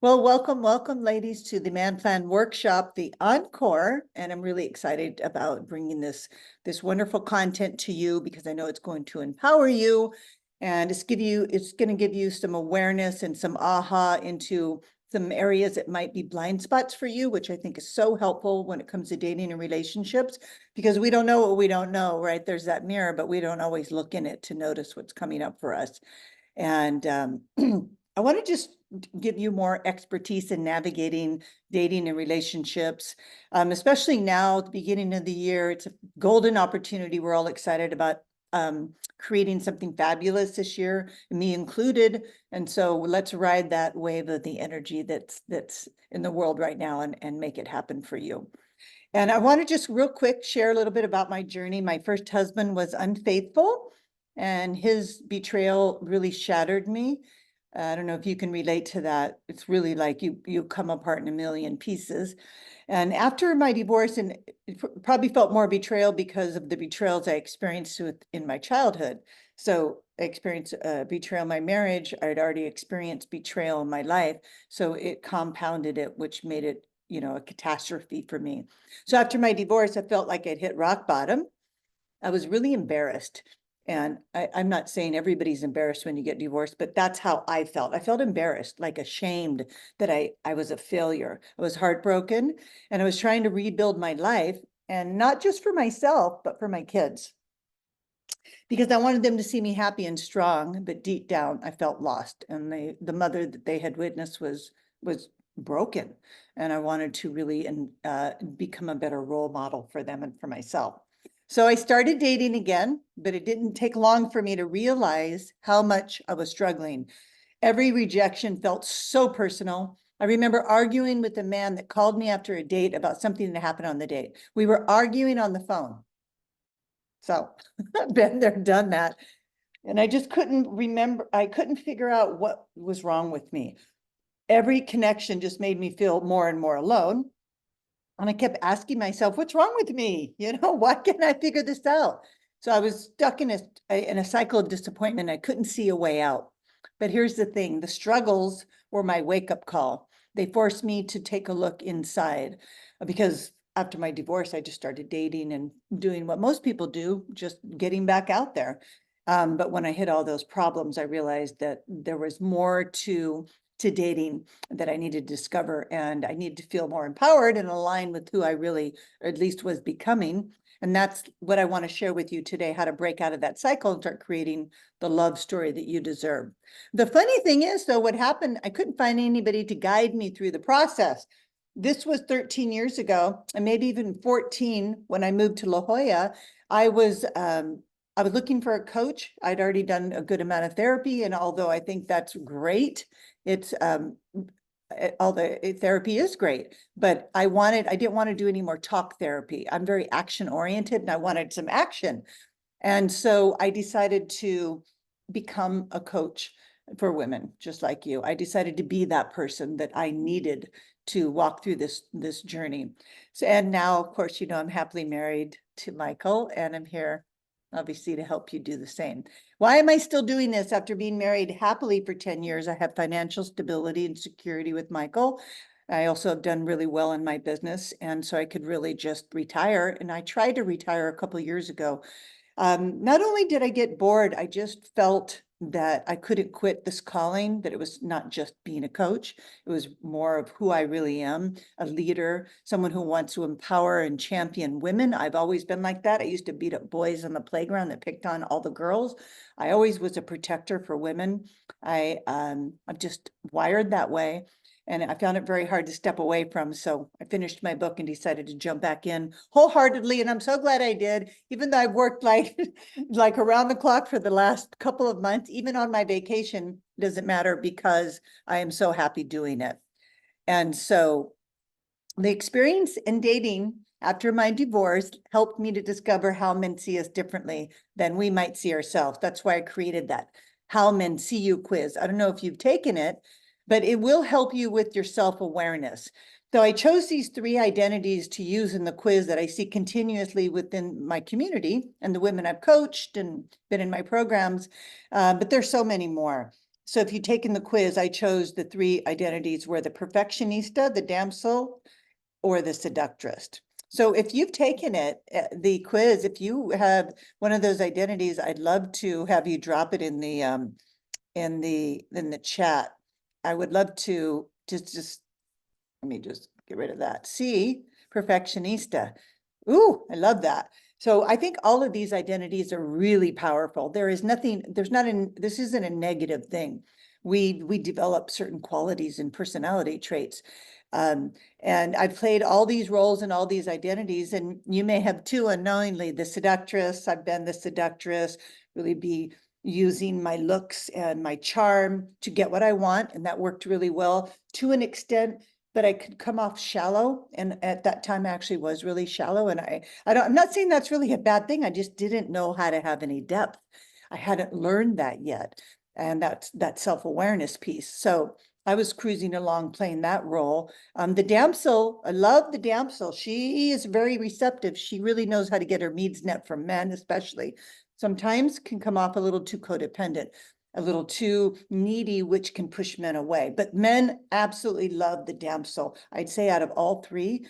Well, welcome, ladies, to the Man Plan Workshop, the Encore, and I'm really excited about bringing this wonderful content to you because I know it's going to empower you, and it's going to give you some awareness and some aha into some areas that might be blind spots for you, which I think is so helpful when it comes to dating and relationships, because we don't know what we don't know, right? There's that mirror, but we don't always look in it to notice what's coming up for us. And I want to just give you more expertise in navigating dating and relationships, especially now at the beginning of the year. It's a golden opportunity. We're all excited about creating something fabulous this year, me included. And so let's ride that wave of the energy that's in the world right now and make it happen for you. And I want to just real quick share a little bit about my journey. My first husband was unfaithful, and his betrayal really shattered me. I don't know if you can relate to that. It's really like you come apart in a million pieces. And after my divorce, and it probably felt more betrayal because of the betrayals I experienced in my childhood. So I experienced betrayal in my marriage. I'd already experienced betrayal in my life. So it compounded it, which made it, a catastrophe for me. So after my divorce, I felt like I'd hit rock bottom. I was really embarrassed. And I'm not saying everybody's embarrassed when you get divorced, but that's how I felt. I felt embarrassed, like ashamed that I was a failure. I was heartbroken, and I was trying to rebuild my life, and not just for myself, but for my kids, because I wanted them to see me happy and strong. But deep down, I felt lost, and the mother that they had witnessed was broken, and I wanted to really become a better role model for them and for myself. So I started dating again, but it didn't take long for me to realize how much I was struggling. Every rejection felt so personal. I remember arguing with a man that called me after a date about something that happened on the date. We were arguing on the phone. So I've been there, done that. And I just couldn't remember, I couldn't figure out what was wrong with me. Every connection just made me feel more and more alone. And I kept asking myself, what's wrong with me? Why can't I figure this out? So I was stuck in a cycle of disappointment. I couldn't see a way out. But here's the thing, the struggles were my wake-up call. They forced me to take a look inside, because after my divorce, I just started dating and doing what most people do, just getting back out there. But when I hit all those problems, I realized that there was more to dating that I needed to discover, and I needed to feel more empowered and aligned with who I really, or at least was becoming. And that's what I want to share with you today, how to break out of that cycle and start creating the love story that you deserve. The funny thing is, though, what happened, I couldn't find anybody to guide me through the process. This was 13 years ago, and maybe even 14 when I moved to La Jolla. I was looking for a coach. I'd already done a good amount of therapy, and although I think that's great, it's all the therapy is great, but I didn't want to do any more talk therapy. I'm very action oriented, and I wanted some action. And so I decided to become a coach for women just like you. I decided to be that person that I needed to walk through this journey. So, and now, of course, I'm happily married to Michael, and I'm here obviously to help you do the same. Why am I still doing this after being married happily for 10 years? I have financial stability and security with Michael. I also have done really well in my business, and so I could really just retire. And I tried to retire a couple of years ago. Not only did I get bored, I just felt that I couldn't quit this calling, that it was not just being a coach. It was more of who I really am, a leader, someone who wants to empower and champion women. I've always been like that. I used to beat up boys on the playground that picked on all the girls. I always was a protector for women. I'm just wired that way. And I found it very hard to step away from. So I finished my book and decided to jump back in wholeheartedly. And I'm so glad I did, even though I've worked like, like around the clock for the last couple of months, even on my vacation, doesn't matter, because I am so happy doing it. And so the experience in dating after my divorce helped me to discover how men see us differently than we might see ourselves. That's why I created that How Men See You quiz. I don't know if you've taken it, but it will help you with your self-awareness. So I chose these 3 identities to use in the quiz that I see continuously within my community and the women I've coached and been in my programs, but there's so many more. So if you've taken the quiz, I chose the 3 identities were the perfectionista, the damsel, or the seductress. So if you've taken it, the quiz, if you have one of those identities, I'd love to have you drop it in the chat. I would love to just let me just get rid of that. See, perfectionista. Ooh, I love that. So I think all of these identities are really powerful. There is nothing, this isn't a negative thing. We develop certain qualities and personality traits. And I've played all these roles and all these identities, and you may have too unknowingly. The seductress, I've been the seductress, really be using my looks and my charm to get what I want. And that worked really well to an extent, but I could come off shallow. And at that time I actually was really shallow. And I'm not saying that's really a bad thing. I just didn't know how to have any depth. I hadn't learned that yet. And that's that self-awareness piece. So I was cruising along playing that role. The damsel, I love the damsel. She is very receptive. She really knows how to get her needs met from men, especially. Sometimes can come off a little too codependent, a little too needy, which can push men away. But men absolutely love the damsel. I'd say out of all 3,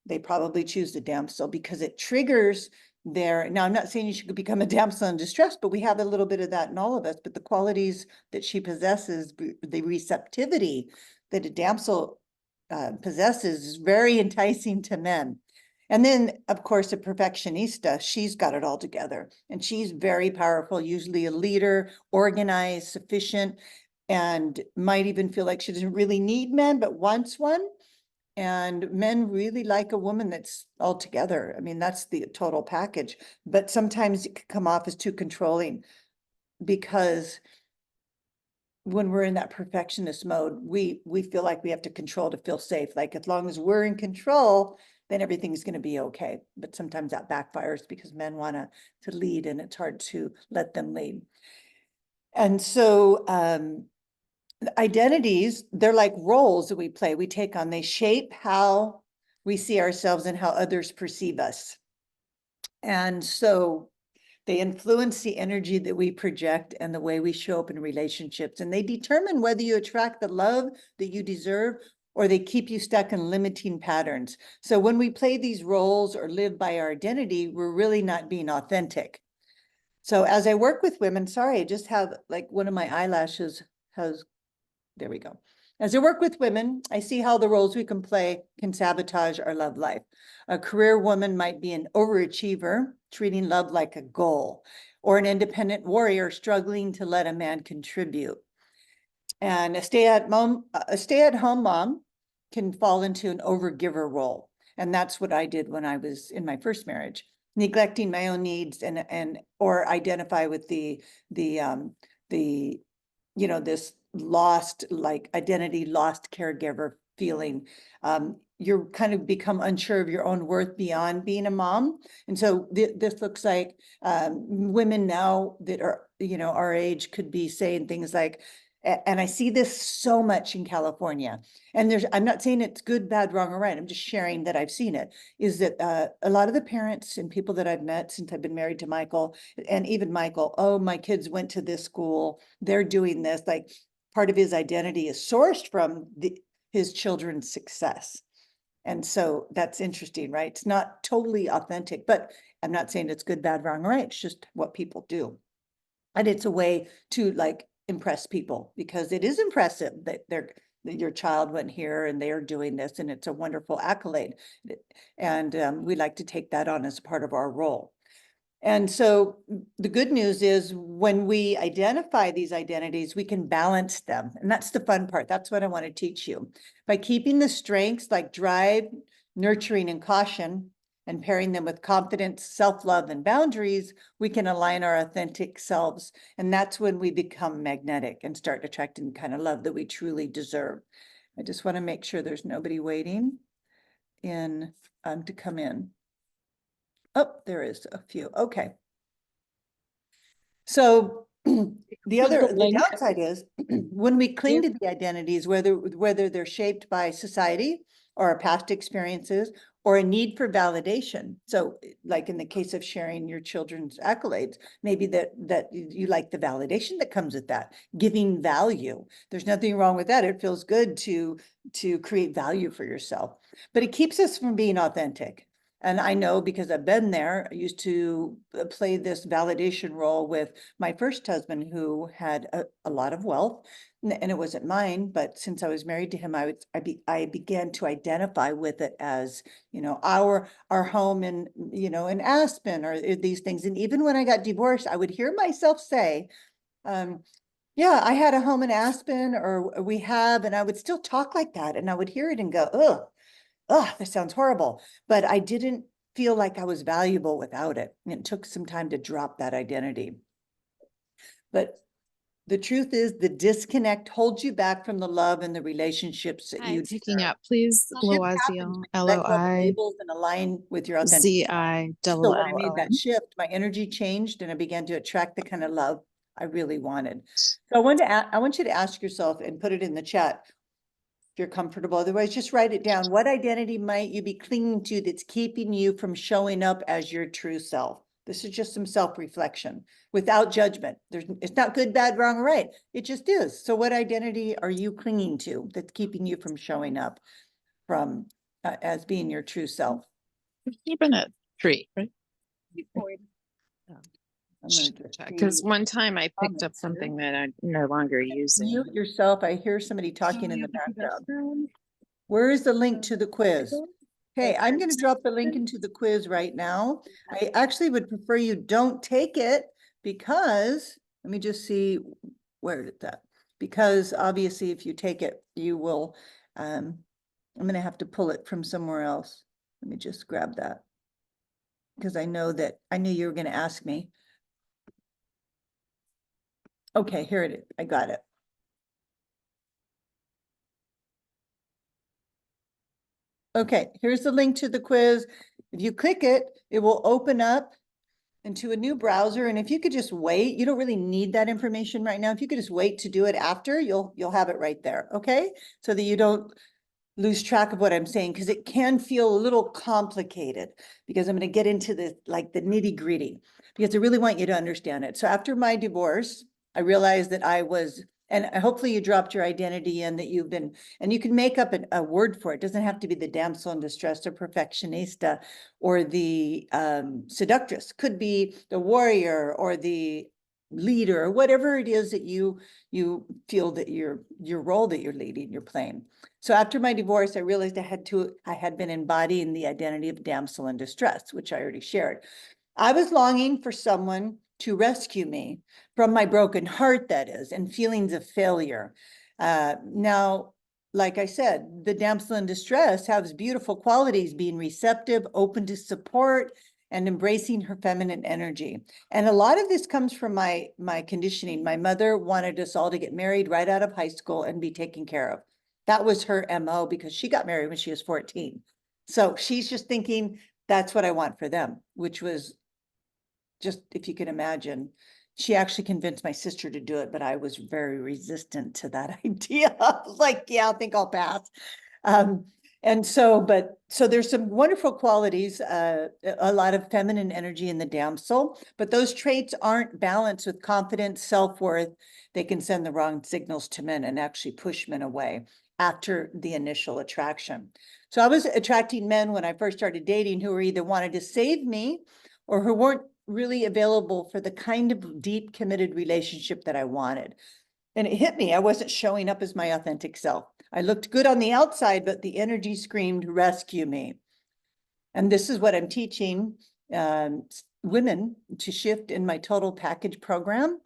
they probably choose the damsel because it triggers their, now I'm not saying you should become a damsel in distress, but we have a little bit of that in all of us. But the qualities that she possesses, the receptivity that a damsel possesses is very enticing to men. And then, of course, a perfectionista, she's got it all together. And she's very powerful, usually a leader, organized, sufficient, and might even feel like she doesn't really need men, but wants one. And men really like a woman that's all together. I mean, that's the total package. But sometimes it can come off as too controlling because when we're in that perfectionist mode, we feel like we have to control to feel safe. Like as long as we're in control, then everything's going to be okay. But sometimes that backfires because men want to lead, and it's hard to let them lead. And so identities, they're like roles that we play, we take on. They shape how we see ourselves and how others perceive us. And so they influence the energy that we project and the way we show up in relationships. And they determine whether you attract the love that you deserve or they keep you stuck in limiting patterns. So when we play these roles or live by our identity, we're really not being authentic. So as I work with women, sorry, I just have like one of my eyelashes has, there we go. As I work with women, I see how the roles we can play can sabotage our love life. A career woman might be an overachiever, treating love like a goal, or an independent warrior struggling to let a man contribute. And a stay-at-home mom can fall into an overgiver role. And that's what I did when I was in my first marriage, neglecting my own needs and or identify with the this lost, like identity lost caregiver feeling. You're kind of become unsure of your own worth beyond being a mom. And so this looks like women now that are, our age could be saying things like, and I see this so much in California, and I'm not saying it's good, bad, wrong, or right. I'm just sharing that I've seen it, is that a lot of the parents and people that I've met since I've been married to Michael, and even Michael, oh, my kids went to this school, they're doing this, like part of his identity is sourced from his children's success. And so that's interesting, right? It's not totally authentic, but I'm not saying it's good, bad, wrong, or right. It's just what people do. And it's a way to like impress people, because it is impressive that your child went here and they're doing this, and it's a wonderful accolade. And we like to take that on as part of our role. And so the good news is when we identify these identities, we can balance them. And that's the fun part. That's what I want to teach you. By keeping the strengths like drive, nurturing, and caution, and pairing them with confidence, self-love, and boundaries, we can align our authentic selves. And that's when we become magnetic and start attracting the kind of love that we truly deserve. I just want to make sure there's nobody waiting in to come in. Oh, there is a few. Okay. So the downside is when we cling to the identities, whether they're shaped by society or our past experiences or a need for validation. So like in the case of sharing your children's accolades, maybe that you like the validation that comes with that, giving value. There's nothing wrong with that. It feels good to create value for yourself, but it keeps us from being authentic. And I know because I've been there. I used to play this validation role with my first husband, who had a lot of wealth, and it wasn't mine. But since I was married to him, I began to identify with it as, our home in, in Aspen, or these things. And even when I got divorced, I would hear myself say, yeah, I had a home in Aspen, or we have, and I would still talk like that. And I would hear it and go, oh, this sounds horrible. But I didn't feel like I was valuable without it. And it took some time to drop that identity. But the truth is, the disconnect holds you back from the love and the relationships that you picking deserve. up, please. Shift happens when you let go of labels and align with your authentic self. So when I made that shift, my energy changed and I began to attract the kind of love I really wanted. So I want you to ask yourself and put it in the chat if you're comfortable. Otherwise, just write it down. What identity might you be clinging to that's keeping you from showing up as your true self? This is just some self-reflection without judgment. It's not good, bad, wrong, or right. It just is. So what identity are you clinging to that's keeping you from showing up from as being your true self? Keeping a tree, right? Because one time I picked up something that I'm no longer using. Mute yourself. I hear somebody talking in the background. Where is the link to the quiz? Okay, I'm going to drop the link into the quiz right now. I actually would prefer you don't take it, because let me just see where did that, because obviously if you take it, you will, I'm going to have to pull it from somewhere else. Let me just grab that, because I knew you were going to ask me. Okay, here it is. I got it. Okay, here's the link to the quiz. If you click it, it will open up into a new browser. And if you could just wait, you don't really need that information right now. If you could just wait to do it after, you'll have it right there. Okay, so that you don't lose track of what I'm saying, because it can feel a little complicated, because I'm going to get into the nitty gritty, because I really want you to understand it. So after my divorce, I realized that I was, and hopefully you dropped your identity in that you've been, and you can make up a word for it. It doesn't have to be the damsel in distress or perfectionista or the seductress. Could be the warrior or the leader, or whatever it is that you feel that your role that you're leading, you're playing. So after my divorce, I realized I had been embodying the identity of damsel in distress, which I already shared. I was longing for someone to rescue me from my broken heart, that is, and feelings of failure. Now, like I said, the damsel in distress has beautiful qualities, being receptive, open to support, and embracing her feminine energy. And a lot of this comes from my conditioning. My mother wanted us all to get married right out of high school and be taken care of. That was her MO, because she got married when she was 14. So she's just thinking, that's what I want for them, which was just, if you can imagine, she actually convinced my sister to do it, but I was very resistant to that idea. I was like, yeah, I think I'll pass. And so there's some wonderful qualities, a lot of feminine energy in the damsel, but those traits aren't balanced with confidence, self-worth. They can send the wrong signals to men and actually push men away after the initial attraction. So I was attracting men when I first started dating who were either wanted to save me or who weren't really available for the kind of deep, committed relationship that I wanted. And it hit me. I wasn't showing up as my authentic self. I looked good on the outside, but the energy screamed, rescue me. And this is what I'm teaching women to shift in my total package program.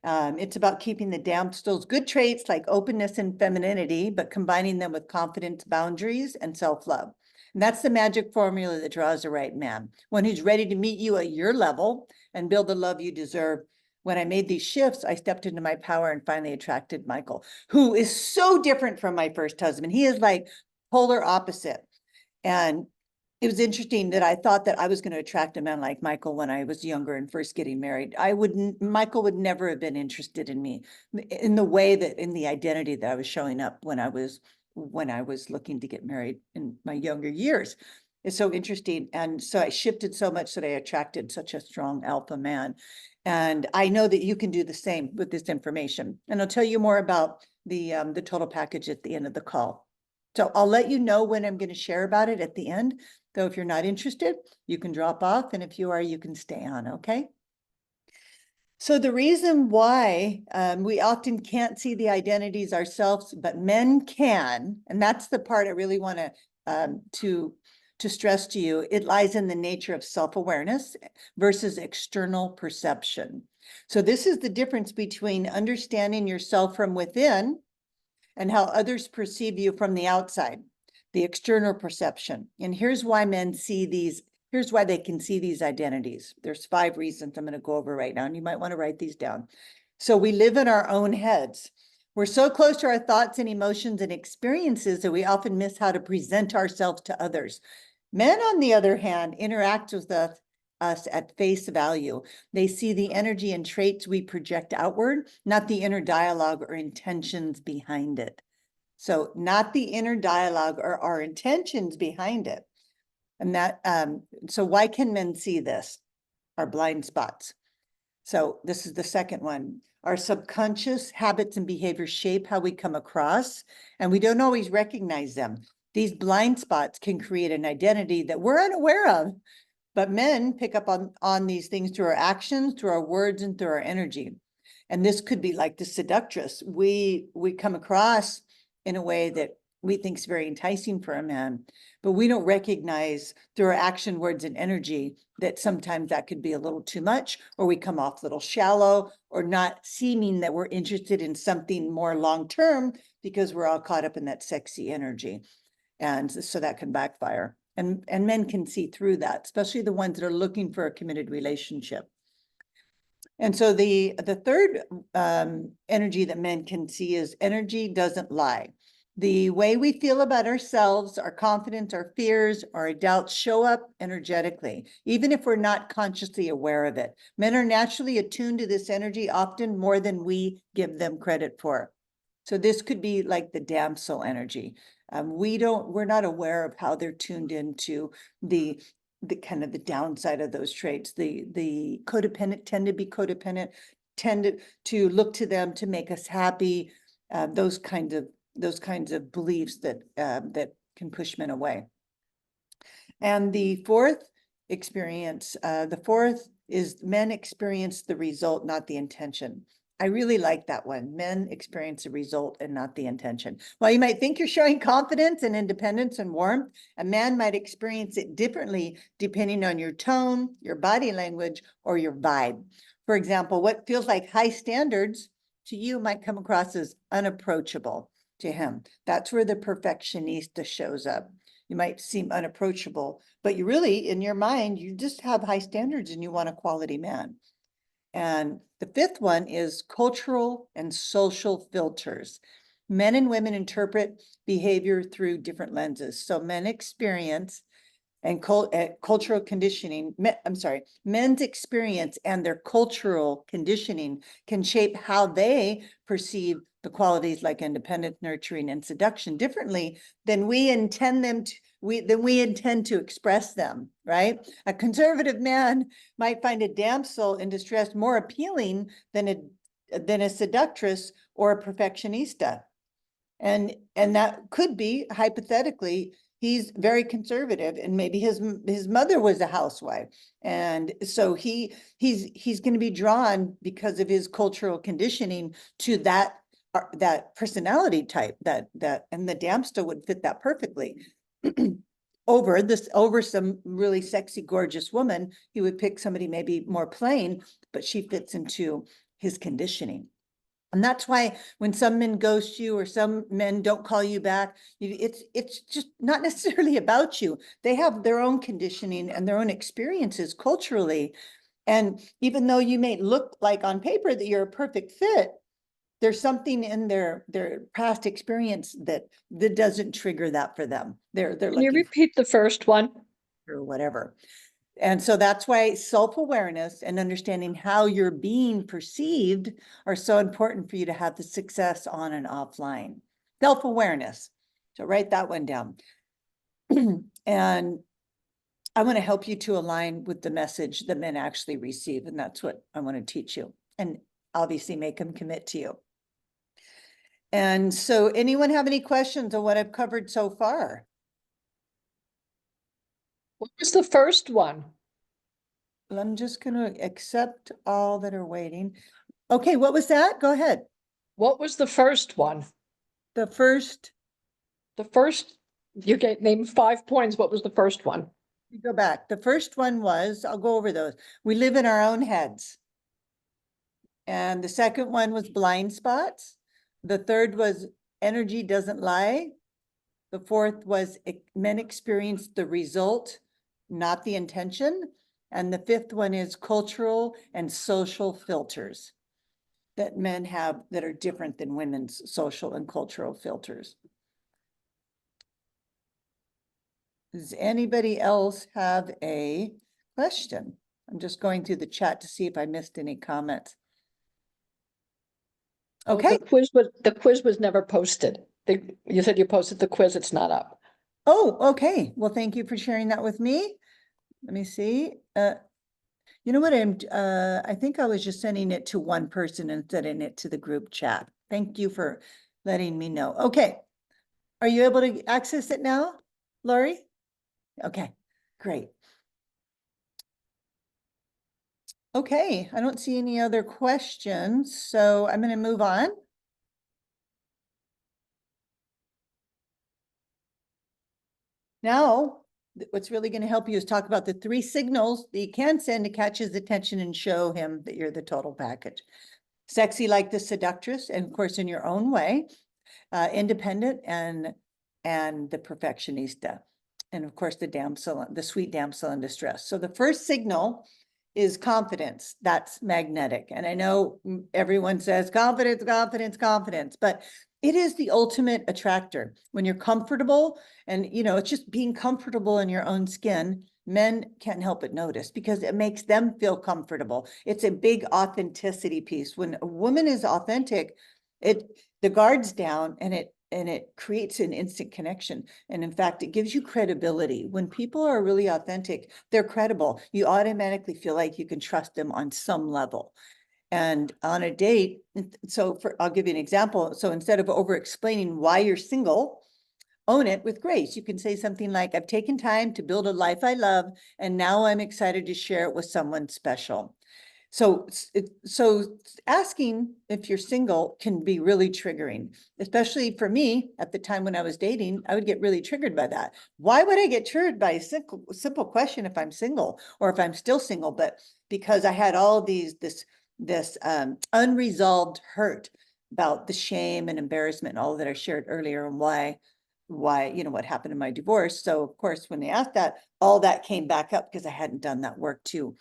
It's about keeping the damsel's good traits like openness and femininity, but combining them with confidence, boundaries, and self-love. And that's the magic formula that draws the right man, one who's ready to meet you at your level and build the love you deserve. When I made these shifts, I stepped into my power and finally attracted Michael, who is so different from my first husband. He is like polar opposite. And it was interesting that I thought that I was going to attract a man like Michael when I was younger and first getting married. Michael would never have been interested in me in the way that, in the identity that I was showing up when I was looking to get married in my younger years. It's so interesting. And so I shifted so much that I attracted such a strong alpha man. And I know that you can do the same with this information. And I'll tell you more about the total package at the end of the call. So I'll let you know when I'm going to share about it at the end. Though if you're not interested, you can drop off. And if you are, you can stay on, okay? So the reason why we often can't see the identities ourselves, but men can, and that's the part I really want to stress to you, it lies in the nature of self-awareness versus external perception. So this is the difference between understanding yourself from within and how others perceive you from the outside, the external perception. And here's why men see these. Here's why they can see these identities. There's 5 reasons I'm going to go over right now, and you might want to write these down. So we live in our own heads. We're so close to our thoughts and emotions and experiences that we often miss how to present ourselves to others. Men, on the other hand, interact with us at face value. They see the energy and traits we project outward, not the inner dialogue or intentions behind it. So not the inner dialogue or our intentions behind it. And that, so why can men see this? Our blind spots. So this is the second one. Our subconscious habits and behaviors shape how we come across, and we don't always recognize them. These blind spots can create an identity that we're unaware of, but men pick up on these things through our actions, through our words, and through our energy. And this could be like the seductress. We come across in a way that we think is very enticing for a man, but we don't recognize through our action, words, and energy that sometimes that could be a little too much, or we come off a little shallow, or not seeming that we're interested in something more long-term because we're all caught up in that sexy energy. And so that can backfire. And men can see through that, especially the ones that are looking for a committed relationship. And so the third energy that men can see is energy doesn't lie. The way we feel about ourselves, our confidence, our fears, our doubts show up energetically, even if we're not consciously aware of it. Men are naturally attuned to this energy, often more than we give them credit for. So this could be like the damsel energy. We're not aware of how they're tuned into the kind of the downside of those traits. The codependent tend to be codependent, tend to look to them to make us happy. Those kinds of beliefs that that can push men away. And the fourth is men experience the result, not the intention. I really like that one. Men experience the result and not the intention. While you might think you're showing confidence and independence and warmth, a man might experience it differently depending on your tone, your body language, or your vibe. For example, what feels like high standards to you might come across as unapproachable to him. That's where the perfectionista shows up. You might seem unapproachable, but you really, in your mind, you just have high standards and you want a quality man. And the fifth one is cultural and social filters. Men and women interpret behavior through different lenses. So men experience and cultural conditioning, men's experience and their cultural conditioning can shape how they perceive the qualities like independence, nurturing, and seduction differently than we intend to express them, right? A conservative man might find a damsel in distress more appealing than a seductress or a perfectionista. And that could be hypothetically, he's very conservative, and maybe his mother was a housewife, and so he's going to be drawn because of his cultural conditioning to that personality type, and the damsel would fit that perfectly. Over some really sexy, gorgeous woman, he would pick somebody maybe more plain, but she fits into his conditioning. And that's why when some men ghost you or some men don't call you back, it's just not necessarily about you. They have their own conditioning and their own experiences culturally. And even though you may look like on paper that you're a perfect fit, there's something in their past experience that doesn't trigger that for them. They're Can you looking repeat the first one? or whatever. And so that's why self-awareness and understanding how you're being perceived are so important for you to have the success on and offline. Self-awareness. So write that one down. And I want to help you to align with the message that men actually receive. And that's what I want to teach you, and obviously make them commit to you. And so anyone have any questions on what I've covered so far? What was the first one? Well, I'm just going to accept all that are waiting. Okay, what was that? Go ahead. What was the first one? The first, The first, you gave named 5 points. What was the first one? go back. The first one was, I'll go over those. We live in our own heads. And the second one was blind spots. The third was energy doesn't lie. The fourth was men experience the result, not the intention. And the fifth one is cultural and social filters that men have that are different than women's social and cultural filters. Does anybody else have a question? I'm just going through the chat to see if I missed any comments. Okay. The quiz was never posted. You said you posted the quiz. It's not up. Oh, okay. Well, thank you for sharing that with me. Let me see. You know what? I think I was just sending it to one person and sending it to the group chat. Thank you for letting me know. Okay. Are you able to access it now, Lori? Okay, great. Okay, I don't see any other questions, so I'm going to move on. Now, what's really going to help you is talk about the 3 signals that you can send to catch his attention and show him that you're the total package. Sexy like the seductress, and of course in your own way, independent and the perfectionista, and of course the damsel, the sweet damsel in distress. So the first signal is confidence. That's magnetic. And I know everyone says confidence, confidence, confidence, but it is the ultimate attractor. When you're comfortable, and it's just being comfortable in your own skin, men can't help but notice because it makes them feel comfortable. It's a big authenticity piece. When a woman is authentic, the guard's down, and it creates an instant connection. And in fact, it gives you credibility. When people are really authentic, they're credible. You automatically feel like you can trust them on some level. And on a date, I'll give you an example. So instead of over explaining why you're single, own it with grace. You can say something like, I've taken time to build a life I love, and now I'm excited to share it with someone special. So asking if you're single can be really triggering, especially for me. At the time when I was dating, I would get really triggered by that. Why would I get triggered by a simple question if I'm single, or if I'm still single? But because I had all this unresolved hurt about the shame and embarrassment and all that I shared earlier, and why what happened in my divorce. So of course, when they asked that, all that came back up because I hadn't done that work to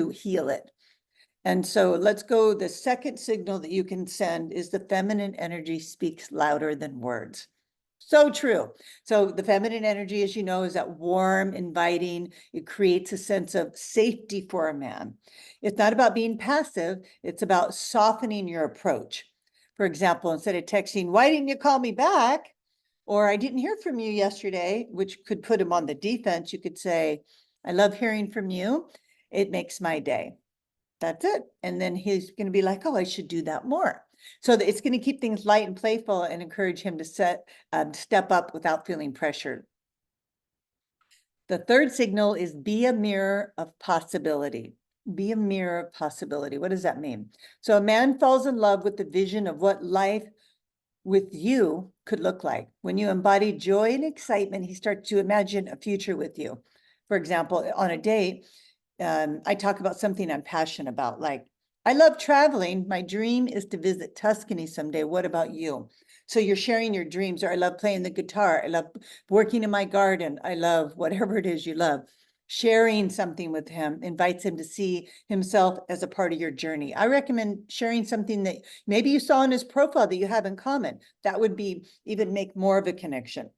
heal it. And so let's go. The second signal that you can send is the feminine energy speaks louder than words. So true. So the feminine energy, as you know, is that warm, inviting. It creates a sense of safety for a man. It's not about being passive. It's about softening your approach. For example, instead of texting, why didn't you call me back? Or I didn't hear from you yesterday, which could put him on the defense. You could say, I love hearing from you. It makes my day. That's it. And then he's going to be like, oh, I should do that more. So it's going to keep things light and playful and encourage him to step up without feeling pressured. The third signal is be a mirror of possibility. Be a mirror of possibility. What does that mean? So a man falls in love with the vision of what life with you could look like. When you embody joy and excitement, he starts to imagine a future with you. For example, on a date, I talk about something I'm passionate about, like, I love traveling. My dream is to visit Tuscany someday. What about you? So you're sharing your dreams. Or I love playing the guitar. I love working in my garden. I love whatever it is you love. Sharing something with him invites him to see himself as a part of your journey. I recommend sharing something that maybe you saw in his profile that you have in common. That would be even make more of a connection.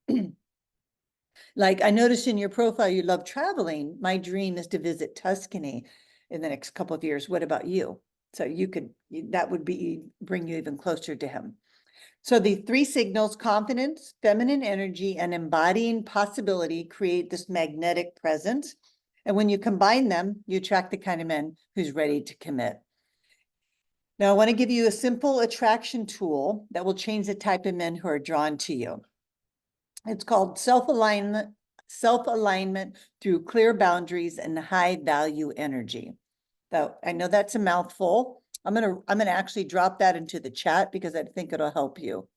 Like, I noticed in your profile, you love traveling. My dream is to visit Tuscany in the next couple of years. What about you? So that would bring you even closer to him. So the 3 signals, confidence, feminine energy, and embodying possibility, create this magnetic presence. And when you combine them, you attract the kind of man who's ready to commit. Now, I want to give you a simple attraction tool that will change the type of men who are drawn to you. It's called self-alignment through clear boundaries and high value energy. So I know that's a mouthful. I'm gonna actually drop that into the chat because I think it'll help you.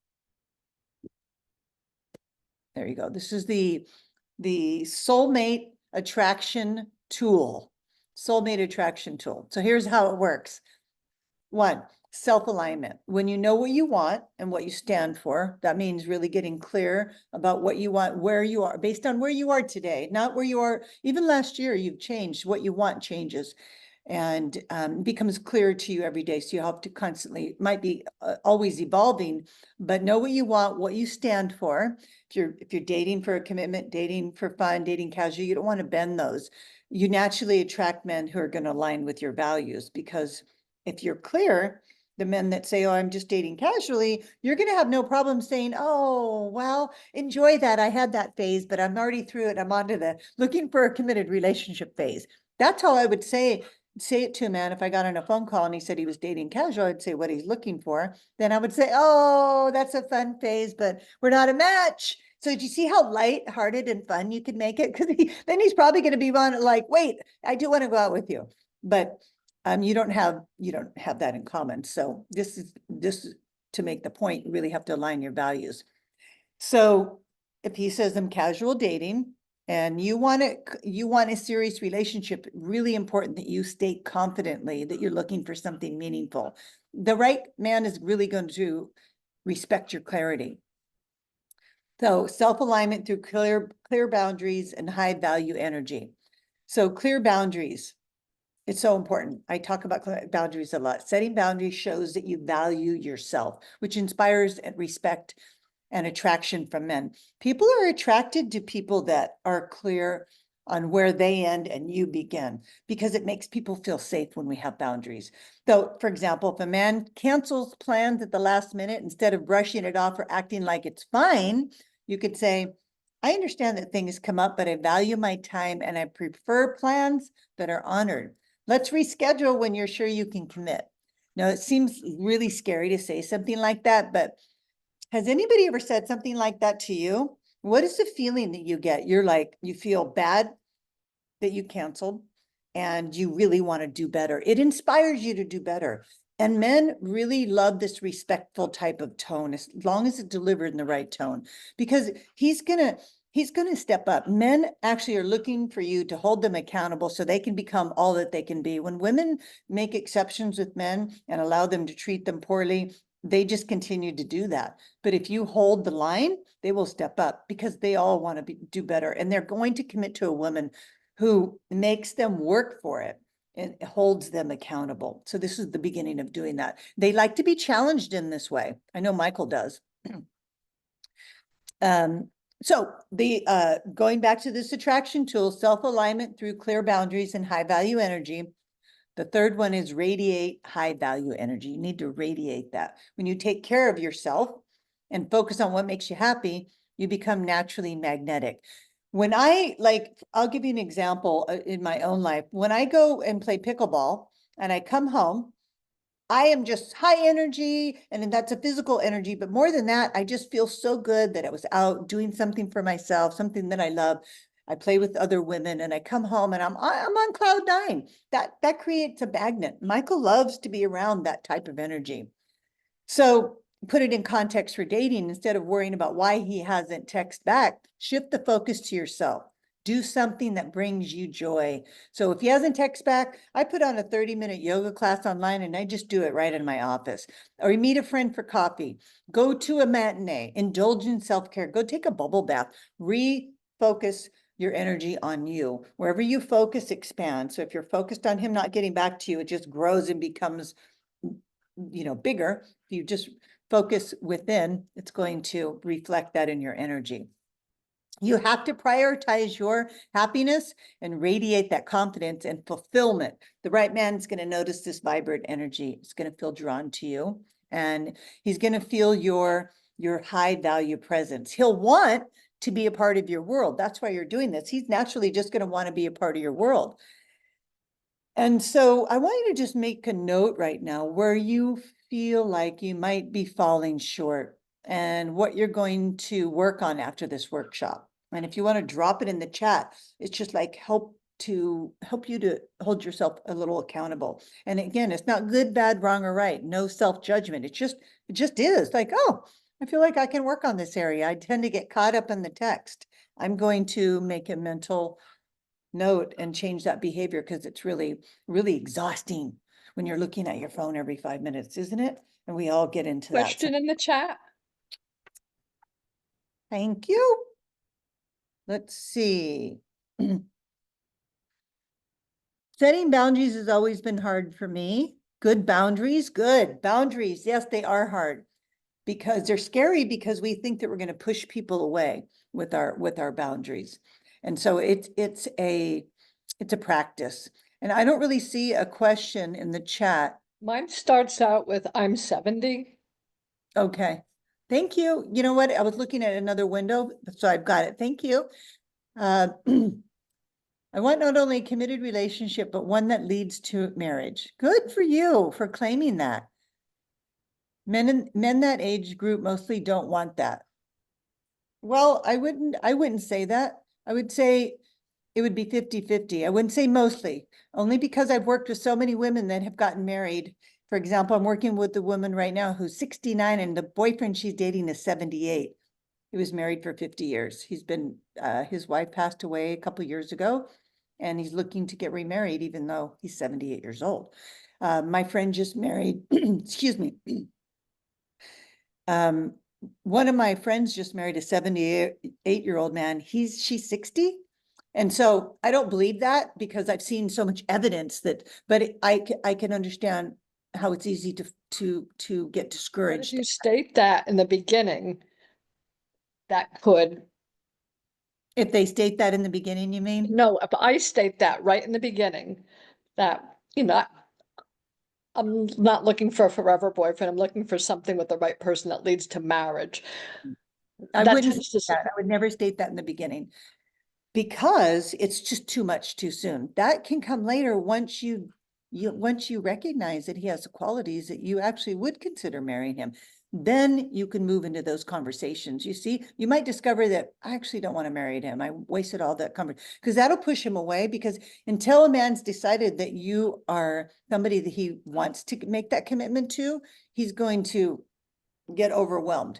There you go. This is the soulmate attraction tool. Soulmate attraction tool. So here's how it works. 1, self-alignment. When you know what you want and what you stand for, that means really getting clear about what you want, where you are, based on where you are today, not where you are. Even last year, you've changed. What you want changes and becomes clear to you every day. So you have to constantly, might be always evolving, but know what you want, what you stand for. If you're dating for a commitment, dating for fun, dating casual, you don't want to bend those. You naturally attract men who are going to align with your values, because if you're clear, the men that say, oh, I'm just dating casually, you're going to have no problem saying, oh, well, enjoy that. I had that phase, but I'm already through it. I'm on to the looking for a committed relationship phase. That's how I would say it to a man. If I got on a phone call and he said he was dating casual, I'd say what he's looking for. Then I would say, oh, that's a fun phase, but we're not a match. So do you see how light-hearted and fun you could make it? Because then he's probably going to be on like, wait, I do want to go out with you. But you don't have that in common. So this is to make the point, you really have to align your values. So if he says I'm casual dating and you want a serious relationship, really important that you state confidently that you're looking for something meaningful. The right man is really going to respect your clarity. So self-alignment through clear boundaries and high value energy. So clear boundaries. It's so important. I talk about boundaries a lot. Setting boundaries shows that you value yourself, which inspires and respect and attraction from men. People are attracted to people that are clear on where they end and you begin, because it makes people feel safe when we have boundaries. So, for example, if a man cancels plans at the last minute, instead of brushing it off or acting like it's fine, you could say, I understand that things come up, but I value my time and I prefer plans that are honored. Let's reschedule when you're sure you can commit. Now, it seems really scary to say something like that, but has anybody ever said something like that to you? What is the feeling that you get? You're like, you feel bad that you canceled and you really want to do better. It inspires you to do better. And men really love this respectful type of tone, as long as it's delivered in the right tone, because he's gonna step up. Men actually are looking for you to hold them accountable so they can become all that they can be. When women make exceptions with men and allow them to treat them poorly, they just continue to do that. But if you hold the line, they will step up, because they all want to do better. And they're going to commit to a woman who makes them work for it and holds them accountable. So this is the beginning of doing that. They like to be challenged in this way. I know Michael does. So going back to this attraction tool, self-alignment through clear boundaries and high value energy. The third one is radiate high value energy. You need to radiate that. When you take care of yourself and focus on what makes you happy, you become naturally magnetic. When I'll give you an example in my own life. When I go and play pickleball and I come home, I am just high energy, and that's a physical energy. But more than that, I just feel so good that I was out doing something for myself, something that I love. I play with other women and I come home and I'm on cloud 9. That creates a magnet. Michael loves to be around that type of energy. So put it in context for dating. Instead of worrying about why he hasn't texted back, shift the focus to yourself. Do something that brings you joy. So if he hasn't texted back, I put on a 30-minute yoga class online and I just do it right in my office. Or you meet a friend for coffee, go to a matinee, indulge in self-care, go take a bubble bath, refocus your energy on you. Wherever you focus, expand. So if you're focused on him not getting back to you, it just grows and becomes, bigger. If you just focus within, it's going to reflect that in your energy. You have to prioritize your happiness and radiate that confidence and fulfillment. The right man is going to notice this vibrant energy. It's going to feel drawn to you, and he's going to feel your high value presence. He'll want to be a part of your world. That's why you're doing this. He's naturally just going to want to be a part of your world. And so I want you to just make a note right now where you feel like you might be falling short and what you're going to work on after this workshop. And if you want to drop it in the chat, it's just like help you to hold yourself a little accountable. And again, it's not good, bad, wrong, or right. No self-judgment. It just is like, oh, I feel like I can work on this area. I tend to get caught up in the text. I'm going to make a mental note and change that behavior because it's really, really exhausting when you're looking at your phone every 5 minutes, isn't it? And we all get into that. Question in the chat. Thank you. Let's see. Setting boundaries has always been hard for me. Good boundaries, good boundaries. Yes, they are hard because they're scary because we think that we're going to push people away with our boundaries. And so it's a practice. And I don't really see a question in the chat. Mine starts out with I'm 70. Okay. Thank you. You know what? I was looking at another window, so I've got it. Thank you. I want not only a committed relationship, but one that leads to marriage. Good for you for claiming that. Men that age group mostly don't want that. Well, I wouldn't say that. I would say it would be 50-50. I wouldn't say mostly, only because I've worked with so many women that have gotten married. For example, I'm working with a woman right now who's 69 and the boyfriend she's dating is 78. He was married for 50 years. He's been, his wife passed away a couple of years ago and he's looking to get remarried even though he's 78 years old. My friend just married, excuse me. One of my friends just married a 78-year-old man. She's 60. And so I don't believe that because I've seen so much evidence that, but I can understand how it's easy to get But if discouraged. you state that in the beginning, that could. If they state that in the beginning, you mean? No, if I state that right in the beginning, that, I'm not looking for a forever boyfriend. I'm looking for something with the right person that leads to marriage. I That wouldn't tends say to that. I would never state that in the beginning because it's just too much too soon. That can come later once you recognize that he has the qualities that you actually would consider marrying him. Then you can move into those conversations. You see, you might discover that I actually don't want to marry him. I wasted all that conversation because that'll push him away because until a man's decided that you are somebody that he wants to make that commitment to, he's going to get overwhelmed.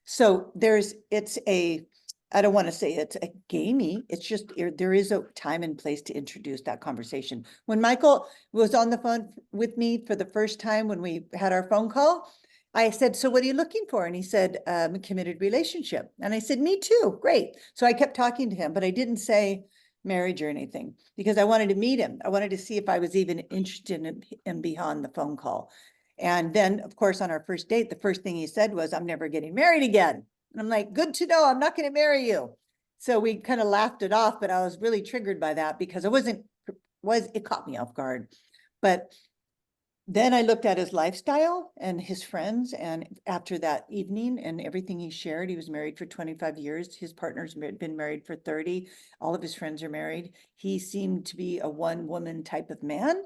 So I don't want to say it's a gamey. It's just there is a time and place to introduce that conversation. When Michael was on the phone with me for the first time when we had our phone call, I said, so what are you looking for? And he said, a committed relationship. And I said, me too. Great. So I kept talking to him, but I didn't say marriage or anything because I wanted to meet him. I wanted to see if I was even interested in him beyond the phone call. And then, of course, on our first date, the first thing he said was, I'm never getting married again. And I'm like, good to know, I'm not going to marry you. So we kind of laughed it off, but I was really triggered by that because it caught me off guard. But then I looked at his lifestyle and his friends. And after that evening and everything he shared, he was married for 25 years. His partner's been married for 30. All of his friends are married. He seemed to be a one-woman type of man.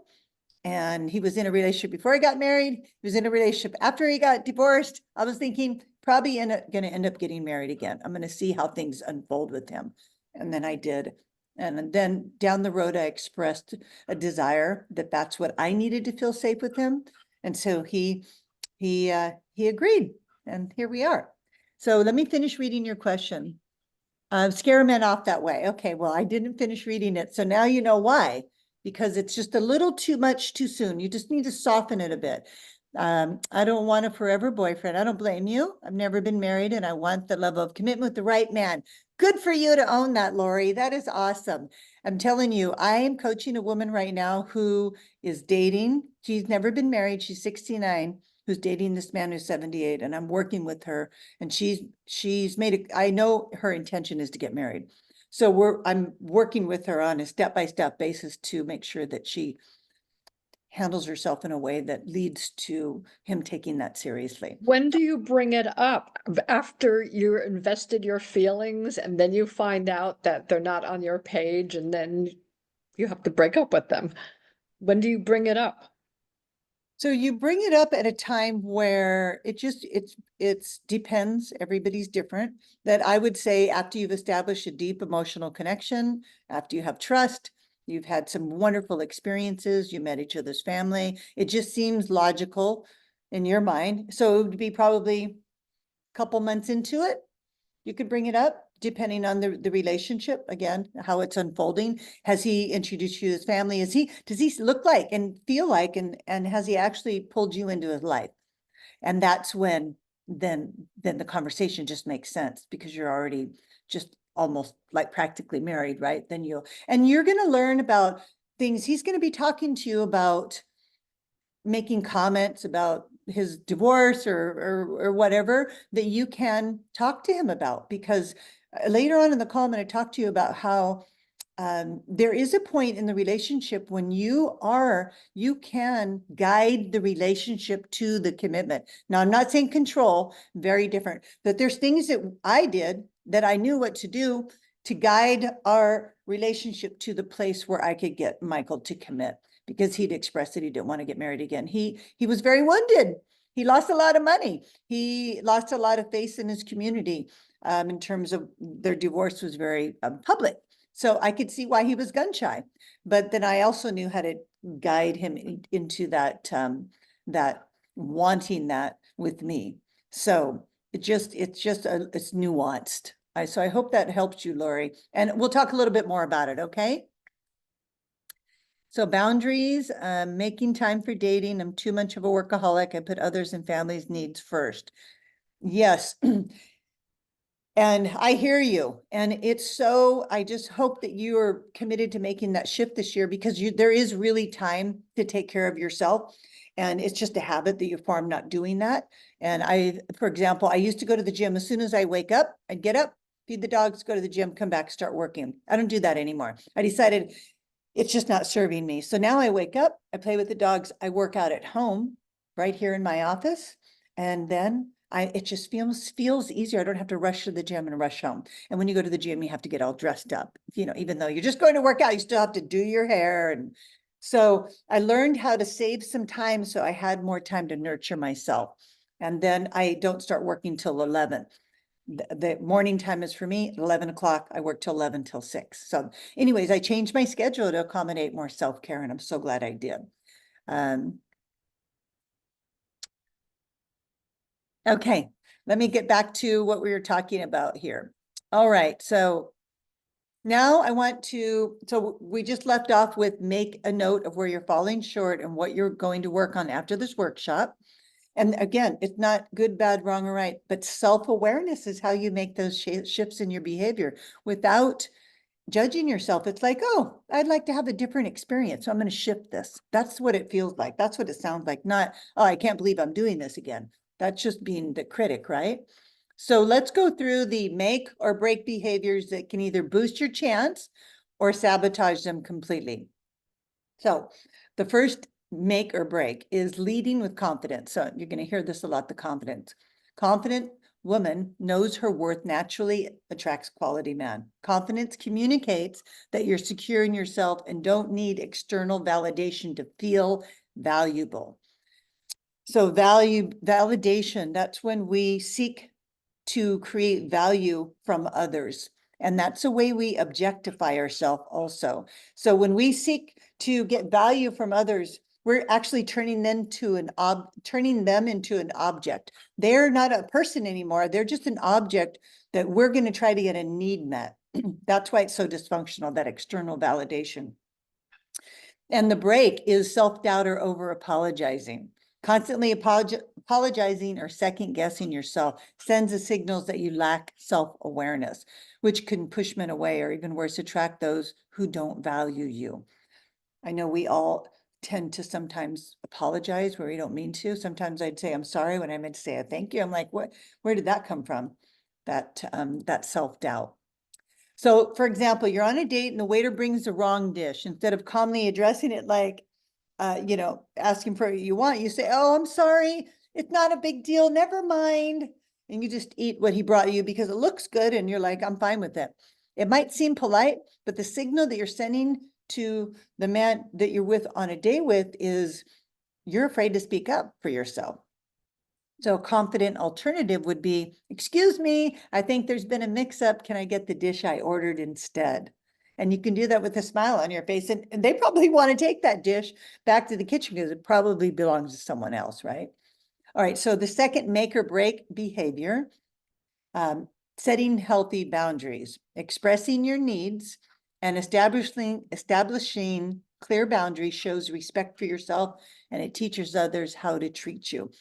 And he was in a relationship before he got married. He was in a relationship after he got divorced. I was thinking probably going to end up getting married again. I'm going to see how things unfold with him. And then I did. And then down the road, I expressed a desire that that's what I needed to feel safe with him. And so he agreed. And here we are. So let me finish reading your question. Scare men off that way. Okay, well, I didn't finish reading it. So now you know why. Because it's just a little too much too soon. You just need to soften it a bit. I don't want a forever boyfriend. I don't blame you. I've never been married and I want the level of commitment with the right man. Good for you to own that, Lori. That is awesome. I'm telling you, I am coaching a woman right now who is dating. She's never been married. She's 69, who's dating this man who's 78. And I'm working with her and she's made it. I know her intention is to get married. So I'm working with her on a step-by-step basis to make sure that she handles herself in a way that leads to him taking that seriously. When do you bring it up? After you invested your feelings and then you find out that they're not on your page and then you have to break up with them? When do you bring it up? So you bring it up at a time where it's depends, everybody's different, that I would say after you've established a deep emotional connection, after you have trust, you've had some wonderful experiences, you met each other's family, it just seems logical in your mind. So it would be probably a couple months into it, you could bring it up, depending on the relationship, again, how it's unfolding. Has he introduced you to his family? Does he look like and feel like, and has he actually pulled you into his life? And that's when then the conversation just makes sense, because you're already just almost like practically married, right? Then you're going to learn about things. He's going to be talking to you about making comments about his divorce or whatever that you can talk to him about, because later on in the call, I'm going to talk to you about how there is a point in the relationship when you can guide the relationship to the commitment. Now, I'm not saying control, very different, but there's things that I did that I knew what to do to guide our relationship to the place where I could get Michael to commit, because he'd expressed that he didn't want to get married again. He was very wounded. He lost a lot of money. He lost a lot of faith in his community in terms of their divorce was very public. So I could see why he was gun shy, but then I also knew how to guide him into that, that wanting that with me. So it's nuanced. So I hope that helps you, Lori, and we'll talk a little bit more about it. Okay. So boundaries, making time for dating. I'm too much of a workaholic. I put others and families' needs first. Yes. And I hear you. And I just hope that you are committed to making that shift this year, because there is really time to take care of yourself. And it's just a habit that you form not doing that. And for example, I used to go to the gym as soon as I wake up, I'd get up, feed the dogs, go to the gym, come back, start working. I don't do that anymore. I decided it's just not serving me. So now I wake up, I play with the dogs, I work out at home, right here in my office. And then it just feels easier. I don't have to rush to the gym and rush home. And when you go to the gym, you have to get all dressed up. Even though you're just going to work out, you still have to do your hair. And so I learned how to save some time, so I had more time to nurture myself. And then I don't start working till 11. The morning time is for me at 11 o'clock. I work till 11 till 6. So anyways, I changed my schedule to accommodate more self-care, and I'm so glad I did. Okay, let me get back to what we were talking about here. All right, so now so we just left off with make a note of where you're falling short and what you're going to work on after this workshop. And again, it's not good, bad, wrong, or right, but self-awareness is how you make those shifts in your behavior without judging yourself. It's like, oh, I'd like to have a different experience, so I'm going to shift this. That's what it feels like. That's what it sounds like. Not, oh, I can't believe I'm doing this again. That's just being the critic, right? So let's go through the make or break behaviors that can either boost your chance or sabotage them completely. So the first make or break is leading with confidence. So you're going to hear this a lot, the confidence. Confident woman knows her worth naturally attracts quality man. Confidence communicates that you're secure in yourself and don't need external validation to feel valuable. So validation, that's when we seek to create value from others. And that's the way we objectify ourselves also. So when we seek to get value from others, we're actually turning them into an object. They're not a person anymore. They're just an object that we're going to try to get a need met. That's why it's so dysfunctional, that external validation. And the break is self-doubt or over-apologizing. Constantly apologizing or second-guessing yourself sends the signals that you lack self-awareness, which can push men away, or even worse, attract those who don't value you. I know we all tend to sometimes apologize where we don't mean to. Sometimes I'd say, I'm sorry, when I meant to say a thank you. I'm like, where did that come from? That self-doubt. So for example, you're on a date and the waiter brings the wrong dish. Instead of calmly addressing it like, you know, asking for what you want, you say, oh, I'm sorry, it's not a big deal, never mind. And you just eat what he brought you because it looks good and you're like, I'm fine with it. It might seem polite, but the signal that you're sending to the man that you're with on a date with is you're afraid to speak up for yourself. So a confident alternative would be, excuse me, I think there's been a mix-up. Can I get the dish I ordered instead? And you can do that with a smile on your face. And they probably want to take that dish back to the kitchen because it probably belongs to someone else, right? All right, so the second make or break behavior, setting healthy boundaries, expressing your needs, and establishing clear boundaries shows respect for yourself, and it teaches others how to treat you.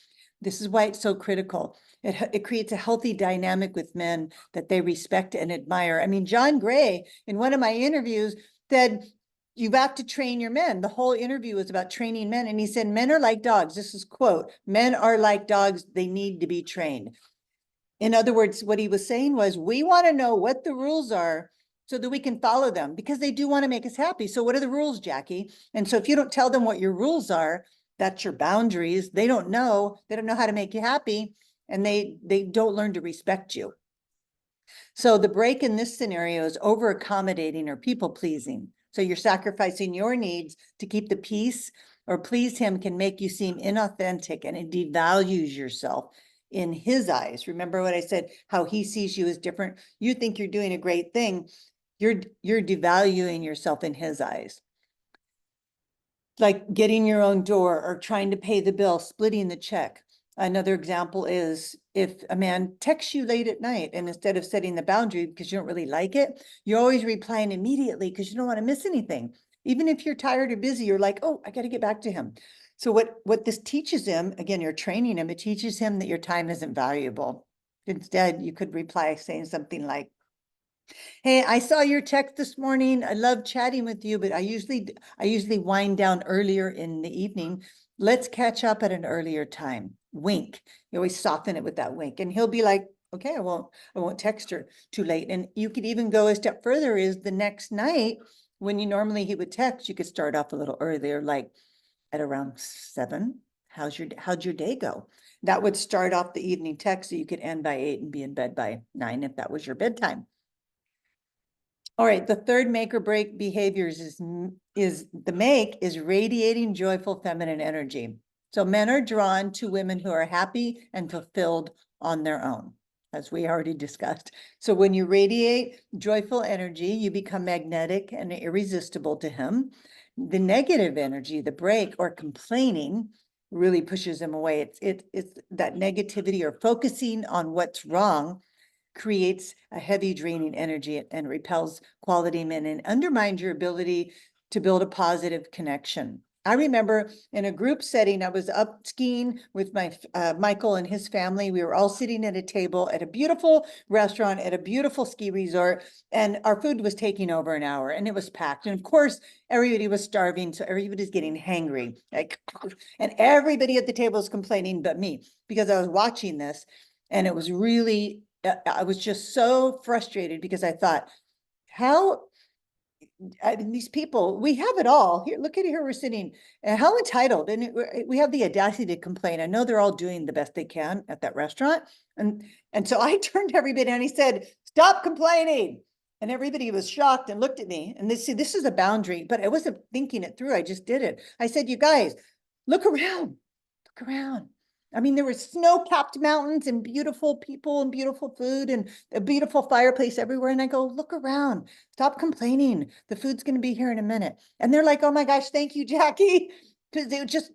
This is why it's so critical. It creates a healthy dynamic with men that they respect and admire. I mean, John Gray, in one of my interviews, said, you've got to train your men. The whole interview was about training men. And he said, men are like dogs. This is quote, men are like dogs. They need to be trained. In other words, what he was saying was, we want to know what the rules are so that we can follow them because they do want to make us happy. So what are the rules, Jackie? And so if you don't tell them what your rules are, that's your boundaries. They don't know how to make you happy, and they don't learn to respect you. So the break in this scenario is over accommodating or people pleasing. So you're sacrificing your needs to keep the peace or please him can make you seem inauthentic, and it devalues yourself in his eyes. Remember what I said, how he sees you as different. You think you're doing a great thing. You're devaluing yourself in his eyes. Like getting your own door or trying to pay the bill, splitting the check. Another example is if a man texts you late at night and instead of setting the boundary because you don't really like it, you're always replying immediately because you don't want to miss anything. Even if you're tired or busy, you're like, oh, I got to get back to him. So what this teaches him, again, you're training him, it teaches him that your time isn't valuable. Instead, you could reply saying something like, hey, I saw your text this morning. I love chatting with you, but I usually wind down earlier in the evening. Let's catch up at an earlier time. Wink. You always soften it with that wink. And he'll be like, okay, I won't text her too late. And you could even go a step further is the next night when normally he would text, you could start off a little earlier, like at around 7. How'd your day go? That would start off the evening text so you could end by 8 and be in bed by 9 if that was your bedtime. All right, the third make or break behaviors is radiating joyful feminine energy. So men are drawn to women who are happy and fulfilled on their own, as we already discussed. So when you radiate joyful energy, you become magnetic and irresistible to him. The negative energy, the break or complaining, really pushes him away. It's that negativity or focusing on what's wrong creates a heavy draining energy and repels quality men and undermines your ability to build a positive connection. I remember in a group setting, I was up skiing with my Michael and his family. We were all sitting at a table at a beautiful restaurant at a beautiful ski resort, and our food was taking over an hour and it was packed. And of course, everybody was starving, so everybody's getting hangry. Like, and everybody at the table was complaining but me, because I was watching this and it was really, I was just so frustrated because I thought, I mean, these people, we have it all. Here, look at here, we're sitting, and how entitled, and we have the audacity to complain. I know they're all doing the best they can at that restaurant. And so I turned to everybody and he said, stop complaining. And everybody was shocked and looked at me. And they said, this is a boundary, but I wasn't thinking it through. I just did it. I said, you guys, look around, look around. I mean, there were snow-capped mountains and beautiful people and beautiful food and a beautiful fireplace everywhere. And I go, look around, stop complaining. The food's going to be here in a minute. And they're like, oh my gosh, thank you, Jackie. Because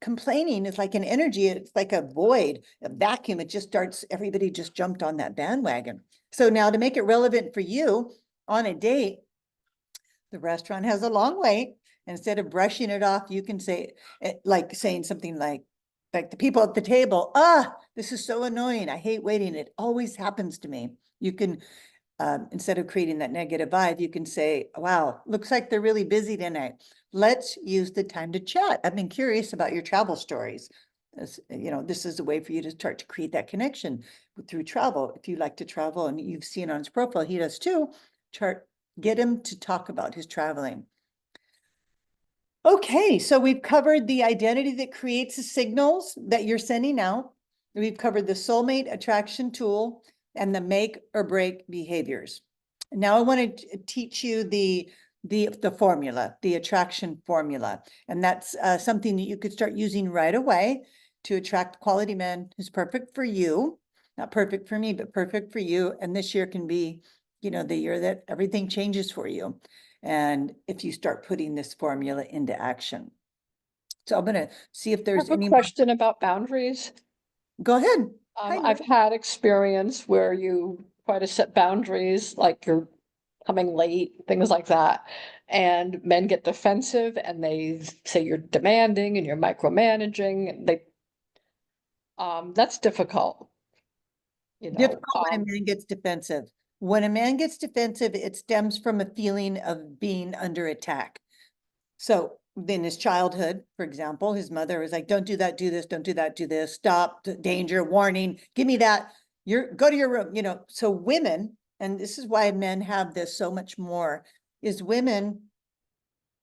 complaining is like an energy. It's like a void, a vacuum. It just starts, everybody just jumped on that bandwagon. So now to make it relevant for you on a date, the restaurant has a long wait. Instead of brushing it off, you can say, like saying something like the people at the table, this is so annoying. I hate waiting. It always happens to me. You can, instead of creating that negative vibe, you can say, wow, looks like they're really busy tonight. Let's use the time to chat. I've been curious about your travel stories. As, this is a way for you to start to create that connection through travel. If you like to travel and you've seen on his profile, he does too, get him to talk about his traveling. Okay, so we've covered the identity that creates the signals that you're sending out. We've covered the soulmate attraction tool and the make or break behaviors. Now I want to teach you the formula, the attraction formula. And that's something that you could start using right away to attract quality man who's perfect for you. Not perfect for me, but perfect for you. And this year can be, you know, the year that everything changes for you. And if you start putting this formula into action. So I'm gonna see if I there's have a any. question about boundaries. Go ahead. Hi, I've had experience where you try to set boundaries, like you're coming late, things like that. And men get defensive and they say you're demanding and you're micromanaging. And that's difficult, Difficult when a man gets defensive. When a man gets defensive, it stems from a feeling of being under attack. So in his childhood, for example, his mother was like, don't do that, do this, don't do that, do this, stop, danger, warning, give me that. Go to your room, you know. So women, and this is why men have this so much more, is women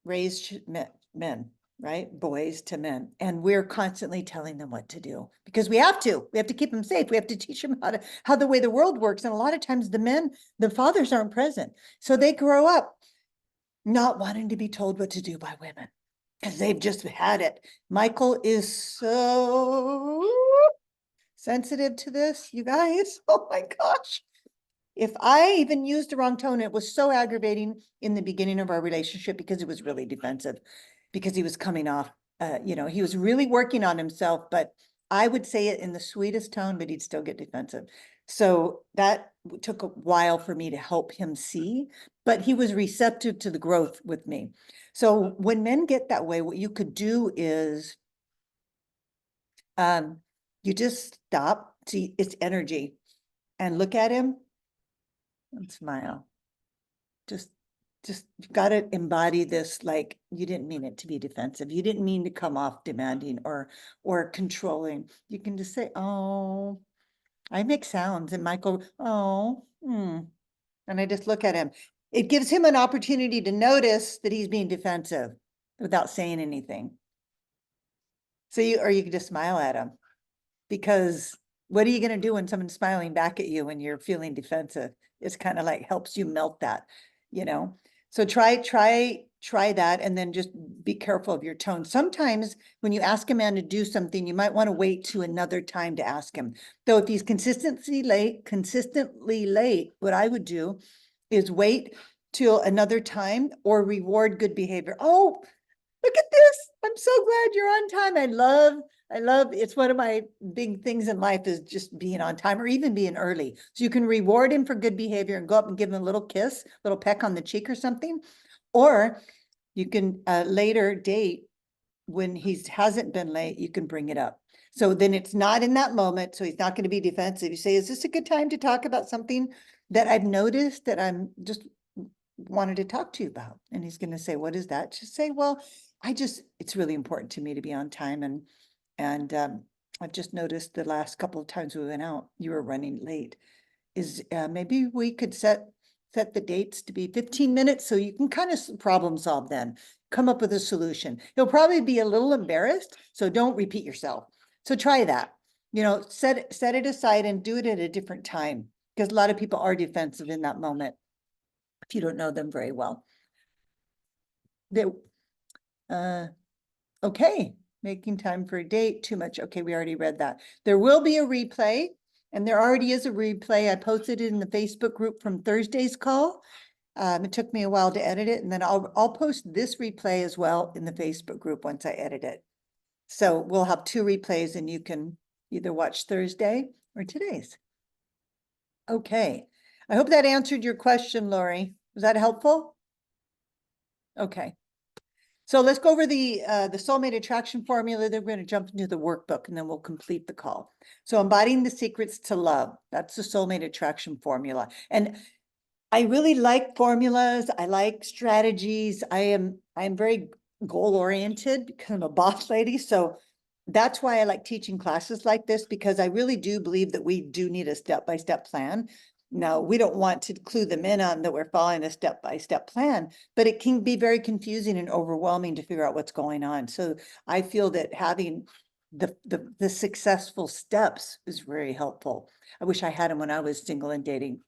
raise men, right? Boys to men. And we're constantly telling them what to do because we have to keep them safe. We have to teach them how the way the world works. And a lot of times the fathers aren't present. So they grow up not wanting to be told what to do by women because they've just had it. Michael is so sensitive to this, you guys. Oh my gosh. If I even used the wrong tone, it was so aggravating in the beginning of our relationship because it was really defensive, because he was coming off, you know, he was really working on himself, but I would say it in the sweetest tone, but he'd still get defensive. So that took a while for me to help him see, but he was receptive to the growth with me. So when men get that way, what you could do is you just stop, see it's energy, and look at him and smile. Just you've got to embody this, like you didn't mean it to be defensive. You didn't mean to come off demanding or controlling. You can just say, oh, I make sounds, and Michael, oh, and I just look at him. It gives him an opportunity to notice that he's being defensive without saying anything. So you can just smile at him, because what are you going to do when someone's smiling back at you when you're feeling defensive? It's kind of like helps you melt that, you know? So try that, and then just be careful of your tone. Sometimes when you ask a man to do something, you might want to wait to another time to ask him. Though if he's consistently late, what I would do is wait till another time or reward good behavior. Oh, look at this. I'm so glad you're on time. I love, it's one of my big things in life is just being on time or even being early. So you can reward him for good behavior and go up and give him a little kiss, little peck on the cheek or something. Or you can later date when he hasn't been late, you can bring it up. So then it's not in that moment. So he's not going to be defensive. You say, is this a good time to talk about something that I've noticed that I'm just wanted to talk to you about? And he's going to say, what is that? Just say, well, it's really important to me to be on time. And I've just noticed the last couple of times we went out, you were running late. Maybe we could set the dates to be 15 minutes so you can kind of problem solve then. Come up with a solution. He'll probably be a little embarrassed, so don't repeat yourself. So try that. You know, set it aside and do it at a different time, because a lot of people are defensive in that moment if you don't know them very well. Okay, making time for a date, too much. Okay, we already read that. There will be a replay, and there already is a replay. I posted it in the Facebook group from Thursday's call. It took me a while to edit it, and then I'll post this replay as well in the Facebook group once I edit it. So we'll have 2 replays, and you can either watch Thursday or today's. Okay, I hope that answered your question, Lori. Was that helpful? Okay. So let's go over the soulmate attraction formula. Then we're going to jump into the workbook, and then we'll complete the call. So embodying the secrets to love. That's the soulmate attraction formula. And I really like formulas. I like strategies. I'm very goal oriented because I'm a boss lady. So that's why I like teaching classes like this, because I really do believe that we do need a step-by-step plan. Now, we don't want to clue them in on that we're following a step-by-step plan, but it can be very confusing and overwhelming to figure out what's going on. So I feel that having the successful steps is very helpful. I wish I had them when I was single and dating.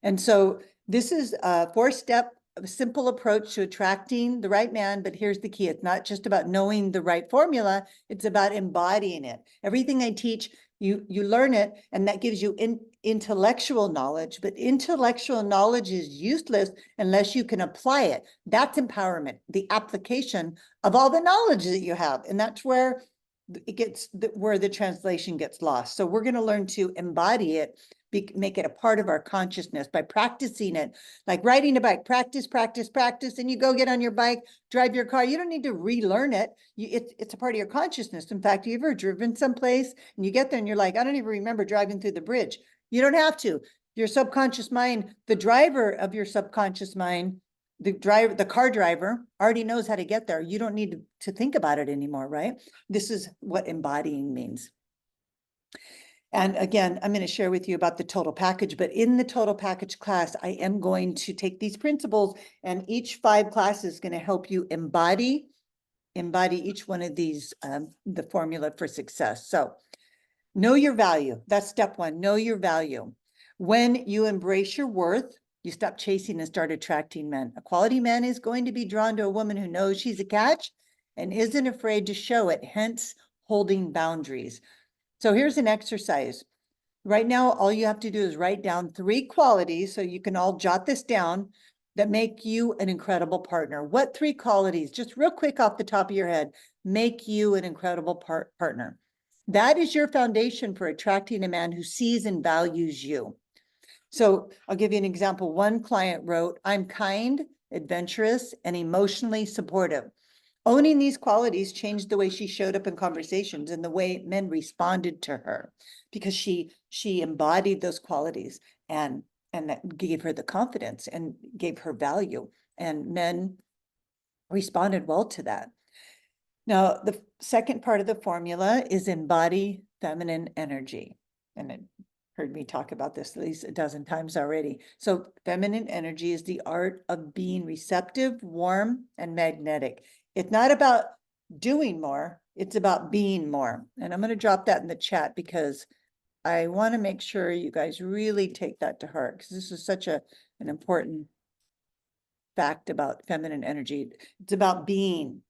And so this is a 4-step simple approach to attracting the right man, but here's the key. It's not just about knowing the right formula, it's about embodying it. Everything I teach, you learn it, and that gives you intellectual knowledge, but intellectual knowledge is useless unless you can apply it. That's empowerment, the application of all the knowledge that you have. And that's where it gets, where the translation gets lost. So we're going to learn to embody it, make it a part of our consciousness by practicing it, like riding a bike. Practice, practice, practice, and you go get on your bike, drive your car. You don't need to relearn it. It's a part of your consciousness. In fact, you ever driven someplace and you get there and you're like, I don't even remember driving through the bridge. You don't have to. Your subconscious mind, the driver of your subconscious mind, the car driver already knows how to get there. You don't need to think about it anymore, right? This is what embodying means. And again, I'm going to share with you about the total package, but in the total package class, I am going to take these principles, and each 5 classes is going to help you embody each one of these, the formula for success. So know your value. That's step 1. Know your value. When you embrace your worth, you stop chasing and start attracting men. A quality man is going to be drawn to a woman who knows she's a catch and isn't afraid to show it, hence holding boundaries. So here's an exercise. Right now, all you have to do is write down 3 qualities, so you can all jot this down, that make you an incredible partner. What 3 qualities, just real quick off the top of your head, make you an incredible partner? That is your foundation for attracting a man who sees and values you. So I'll give you an example. One client wrote, I'm kind, adventurous, and emotionally supportive. Owning these qualities changed the way she showed up in conversations and the way men responded to her, because she embodied those qualities, and that gave her the confidence and gave her value, and men responded well to that. Now, the second part of the formula is embody feminine energy. And it heard me talk about this at least a dozen times already. So feminine energy is the art of being receptive, warm, and magnetic. It's not about doing more, it's about being more. And I'm going to drop that in the chat because I want to make sure you guys really take that to heart, because this is such an important fact about feminine energy. It's about being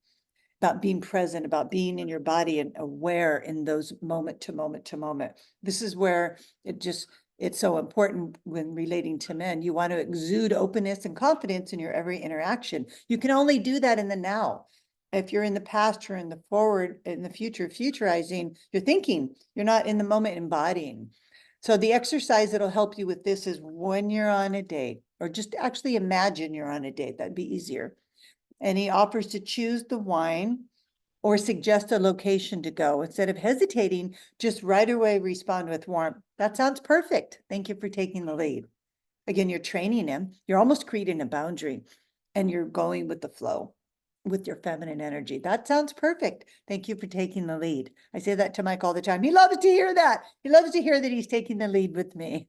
present, about being in your body and aware in those moment to moment. This is where it's so important when relating to men. You want to exude openness and confidence in your every interaction. You can only do that in the now. If you're in the past or in the forward, in the future, futurizing, you're thinking, you're not in the moment embodying. So the exercise that'll help you with this is when you're on a date, or just actually imagine you're on a date, that'd be easier. And he offers to choose the wine or suggest a location to go. Instead of hesitating, just right away respond with warmth. That sounds perfect. Thank you for taking the lead. Again, you're training him. You're almost creating a boundary, and you're going with the flow with your feminine energy. That sounds perfect. Thank you for taking the lead. I say that to Mike all the time. He loves to hear that. He loves to hear that he's taking the lead with me.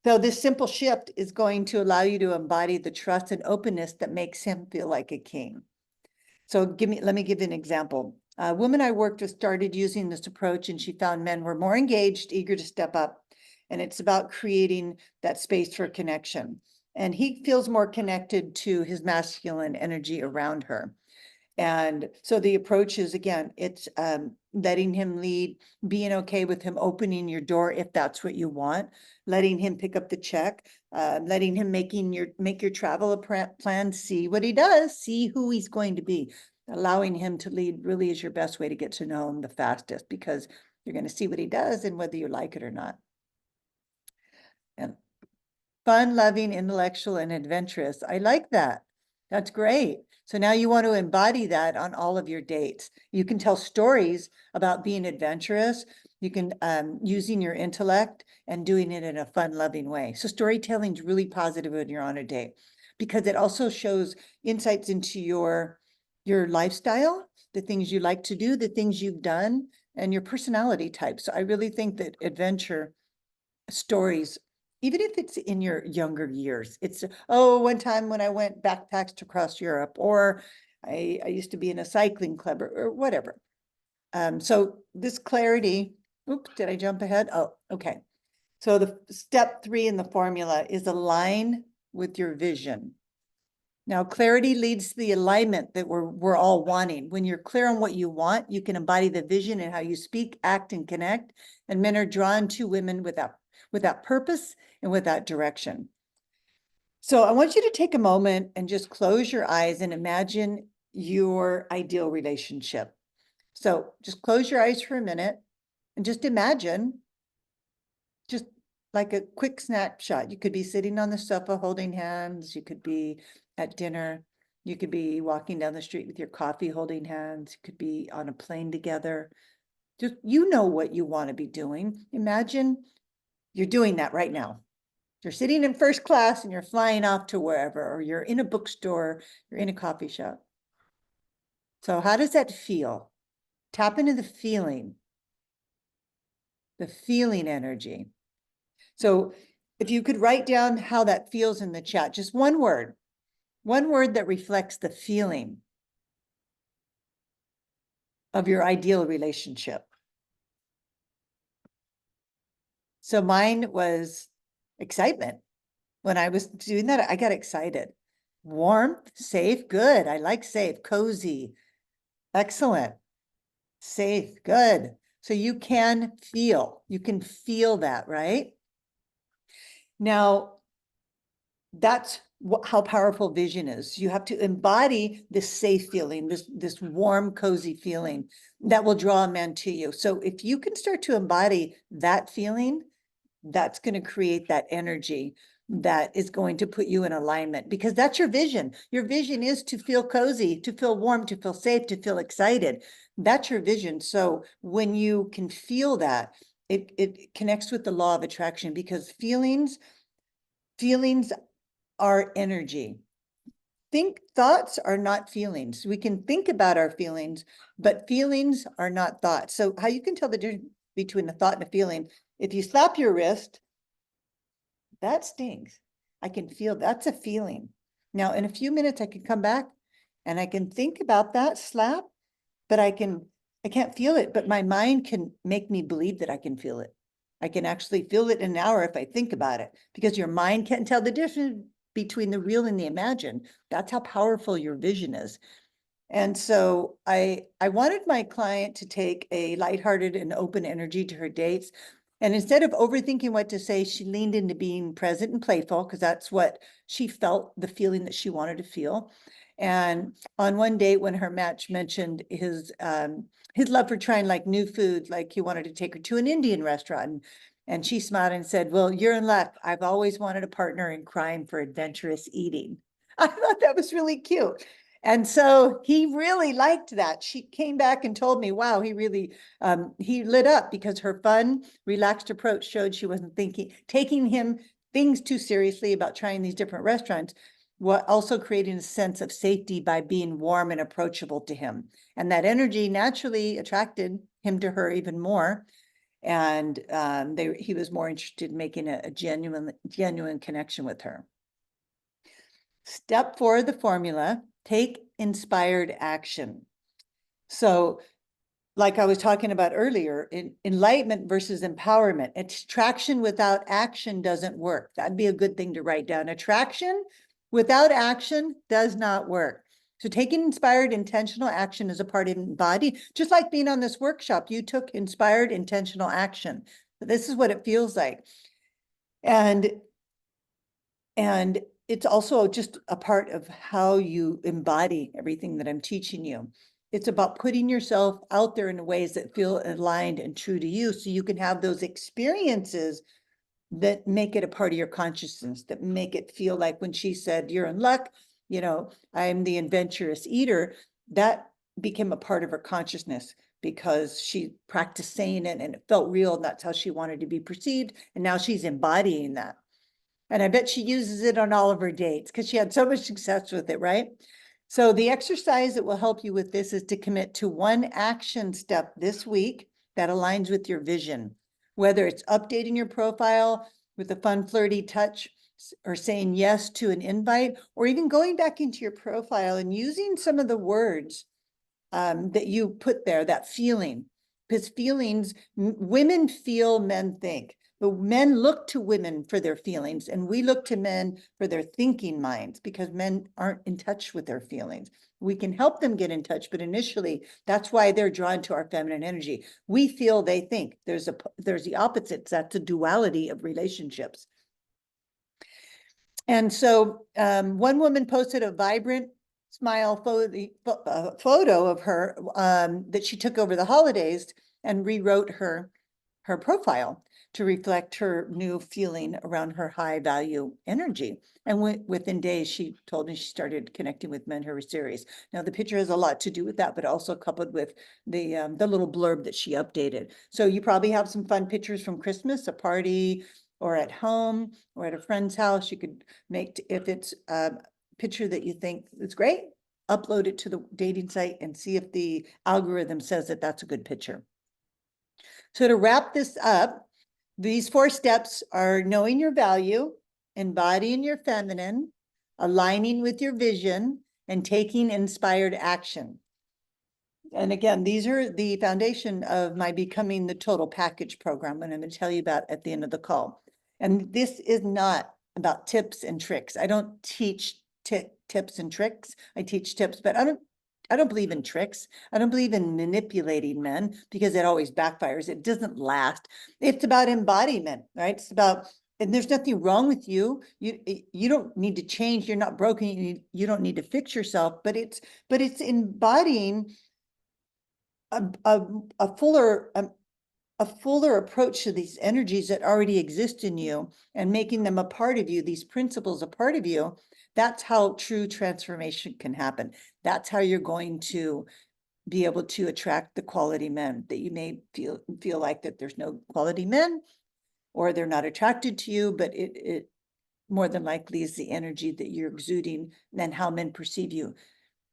So this simple shift is going to allow you to embody the trust and openness that makes him feel like a king. So let me give you an example. A woman I worked with started using this approach, and she found men were more engaged, eager to step up. And it's about creating that space for connection. And he feels more connected to his masculine energy around her. And so the approach is, again, it's letting him lead, being okay with him opening your door if that's what you want, letting him pick up the check, letting him make your travel plan, see what he does, see who he's going to be. Allowing him to lead really is your best way to get to know him the fastest, because you're going to see what he does and whether you like it or not. And fun, loving, intellectual, and adventurous. I like that. That's great. So now you want to embody that on all of your dates. You can tell stories about being adventurous. You can using your intellect and doing it in a fun, loving way. So storytelling is really positive when you're on a date, because it also shows insights into your lifestyle, the things you like to do, the things you've done, and your personality type. So I really think that adventure stories even if it's in your younger years, it's, oh, one time when I went backpacks across Europe, or I used to be in a cycling club or whatever. So this clarity, oops, did I jump ahead? Oh, okay. So the step 3 in the formula is align with your vision. Now, clarity leads to the alignment that we're all wanting. When you're clear on what you want, you can embody the vision in how you speak, act, and connect. And men are drawn to women with that purpose and with that direction. So I want you to take a moment and just close your eyes and imagine your ideal relationship. So just close your eyes for a minute and just imagine, just like a quick snapshot. You could be sitting on the sofa holding hands. You could be at dinner. You could be walking down the street with your coffee holding hands. You could be on a plane together. Just, you know what you want to be doing. Imagine you're doing that right now. You're sitting in first class and you're flying off to wherever, or you're in a bookstore, you're in a coffee shop. So how does that feel? Tap into the feeling energy. So if you could write down how that feels in the chat, just one word that reflects the feeling of your ideal relationship. So mine was excitement. When I was doing that, I got excited. Warmth, safe, good. I like safe, cozy, excellent, safe, good. So you can feel that, right? Now, that's how powerful vision is. You have to embody this safe feeling, this warm, cozy feeling that will draw a man to you. So if you can start to embody that feeling, that's going to create that energy that is going to put you in alignment, because that's your vision. Your vision is to feel cozy, to feel warm, to feel safe, to feel excited. That's your vision. So when you can feel that, it connects with the law of attraction, because feelings are energy. Thoughts are not feelings. We can think about our feelings, but feelings are not thoughts. So how you can tell the difference between a thought and a feeling, if you slap your wrist, that stings. I can feel that's a feeling. Now, in a few minutes, I can come back and I can think about that slap, but I can't feel it, but my mind can make me believe that I can feel it. I can actually feel it in an hour if I think about it, because your mind can't tell the difference between the real and the imagined. That's how powerful your vision is. And so I wanted my client to take a lighthearted and open energy to her dates. And instead of overthinking what to say, she leaned into being present and playful, because that's what she felt, the feeling that she wanted to feel. And on one date, when her match mentioned his love for trying like new food, like he wanted to take her to an Indian restaurant, and she smiled and said, "Well, you're in luck. I've always wanted a partner in crime for adventurous eating." I thought that was really cute. And so he really liked that. She came back and told me, wow, he really, he lit up, because her fun, relaxed approach showed she wasn't taking him things too seriously about trying these different restaurants, while also creating a sense of safety by being warm and approachable to him. And that energy naturally attracted him to her even more. And he was more interested in making a genuine connection with her. Step 4 of the formula, take inspired action. So like I was talking about earlier, enlightenment versus empowerment. Attraction without action doesn't work. That'd be a good thing to write down. Attraction without action does not work. So taking inspired intentional action is a part of Embody. Just like being on this workshop, you took inspired intentional action. This is what it feels like. And it's also just a part of how you embody everything that I'm teaching you. It's about putting yourself out there in ways that feel aligned and true to you, so you can have those experiences that make it a part of your consciousness, that make it feel like when she said, "You're in luck, I'm the adventurous eater," that became a part of her consciousness, because she practiced saying it and it felt real, and that's how she wanted to be perceived. And now she's embodying that. And I bet she uses it on all of her dates, because she had so much success with it, right? So the exercise that will help you with this is to commit to one action step this week that aligns with your vision, whether it's updating your profile, with a fun, flirty touch, or saying yes to an invite, or even going back into your profile and using some of the words that you put there, that feeling. Because feelings, women feel, men think. But men look to women for their feelings, and we look to men for their thinking minds, because men aren't in touch with their feelings. We can help them get in touch, but initially, that's why they're drawn to our feminine energy. We feel, they think. There's the opposites. That's a duality of relationships. And so one woman posted a vibrant smile photo of her that she took over the holidays, and rewrote her profile to reflect her new feeling around her high value energy. And within days, she told me she started connecting with men who were serious. Now, the picture has a lot to do with that, but also coupled with the little blurb that she updated. So you probably have some fun pictures from Christmas, a party, or at home, or at a friend's house. You could make, if it's a picture that you think is great, upload it to the dating site and see if the algorithm says that that's a good picture. So to wrap this up, these 4 steps are knowing your value, embodying your feminine, aligning with your vision, and taking inspired action. And again, these are the foundation of my Becoming the Total Package program, and I'm going to tell you about at the end of the call. And this is not about tips and tricks. I don't teach tips and tricks. I teach tips, but I don't believe in tricks. I don't believe in manipulating men, because it always backfires. It doesn't last. It's about embodiment, right? It's about, and there's nothing wrong with you. You don't need to change. You're not broken. You don't need to fix yourself, but it's embodying a fuller approach to these energies that already exist in you, and making them a part of you, these principles a part of you. That's how true transformation can happen. That's how you're going to be able to attract the quality men that you may feel like that there's no quality men, or they're not attracted to you, but it more than likely is the energy that you're exuding and how men perceive you.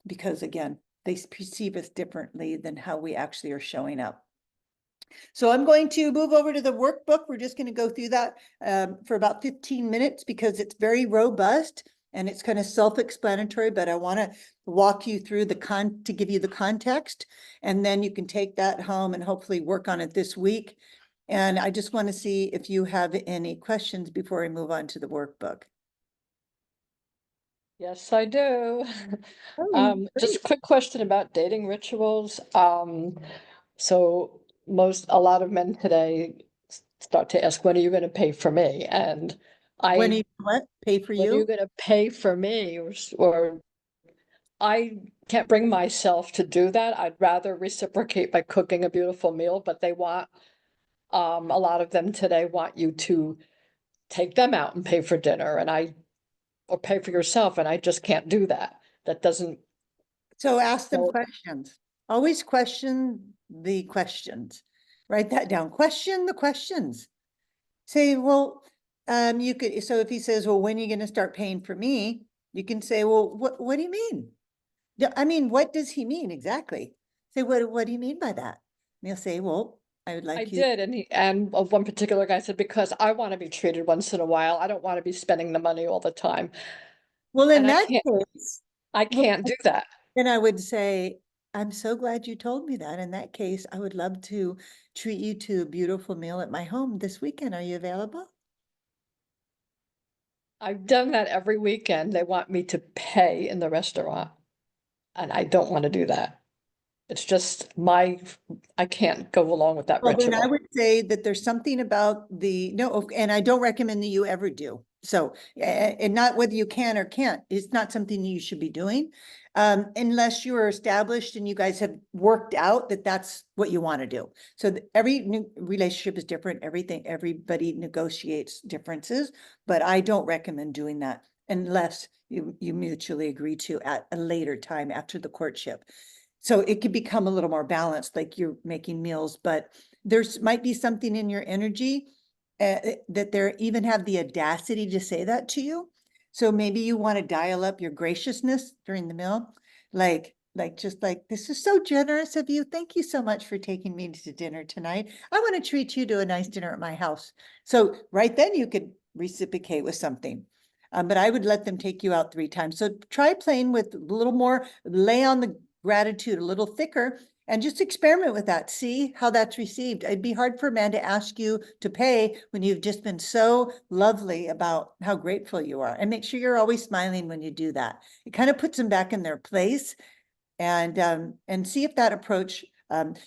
Because again, they perceive us differently than how we actually are showing up. So I'm going to move over to the workbook. We're just going to go through that for about 15 minutes, because it's very robust and it's kind of self-explanatory, but I want to walk you through to give you the context, and then you can take that home and hopefully work on it this week. And I just want to see if you have any questions before I move on to the workbook. Yes, I do. Just a quick question about dating rituals. So a lot of men today start to ask, when are you going to pay for me? And When you what? Pay for when are you you? going to pay for me? Or I can't bring myself to do that. I'd rather reciprocate by cooking a beautiful meal, but they want, a lot of them today want you to take them out and pay for dinner, or pay for yourself, and I just can't do that. That doesn't. So ask them So questions. Always question the questions. Write that down. Question the questions. Say, well, you could, so if he says, well, when are you going to start paying for me? You can say, well, what do you mean? Yeah, I mean, what does he mean exactly? Say, what do you mean by that? And he'll say, well, I would I like you. did, and one particular guy said, because I want to be treated once in a while. I don't want to be spending the money all the time. Well, in And that case, I well, can't do that. then I would say, I'm so glad you told me that. In that case, I would love to treat you to a beautiful meal at my home this weekend. Are you available? I've done that every weekend. They want me to pay in the restaurant, and I don't want to do that. It's just I can't go along with that Well, then I ritual. would say that there's something about and I don't recommend that you ever do. So, and not whether you can or can't, it's not something you should be doing. Unless you are established and you guys have worked out that that's what you want to do. So every new relationship is different. Everybody negotiates differences, but I don't recommend doing that unless you mutually agree to at a later time after the courtship. So it could become a little more balanced, like you're making meals, but there's might be something in your energy that they even have the audacity to say that to you. So maybe you want to dial up your graciousness during the meal. Like, just like, this is so generous of you. Thank you so much for taking me to dinner tonight. I want to treat you to a nice dinner at my house. So right then you could reciprocate with something. But I would let them take you out 3 times. So try playing with a little more, lay on the gratitude a little thicker, and just experiment with that. See how that's received. It'd be hard for a man to ask you to pay when you've just been so lovely about how grateful you are. And make sure you're always smiling when you do that. It kind of puts them back in their place. And see if that approach,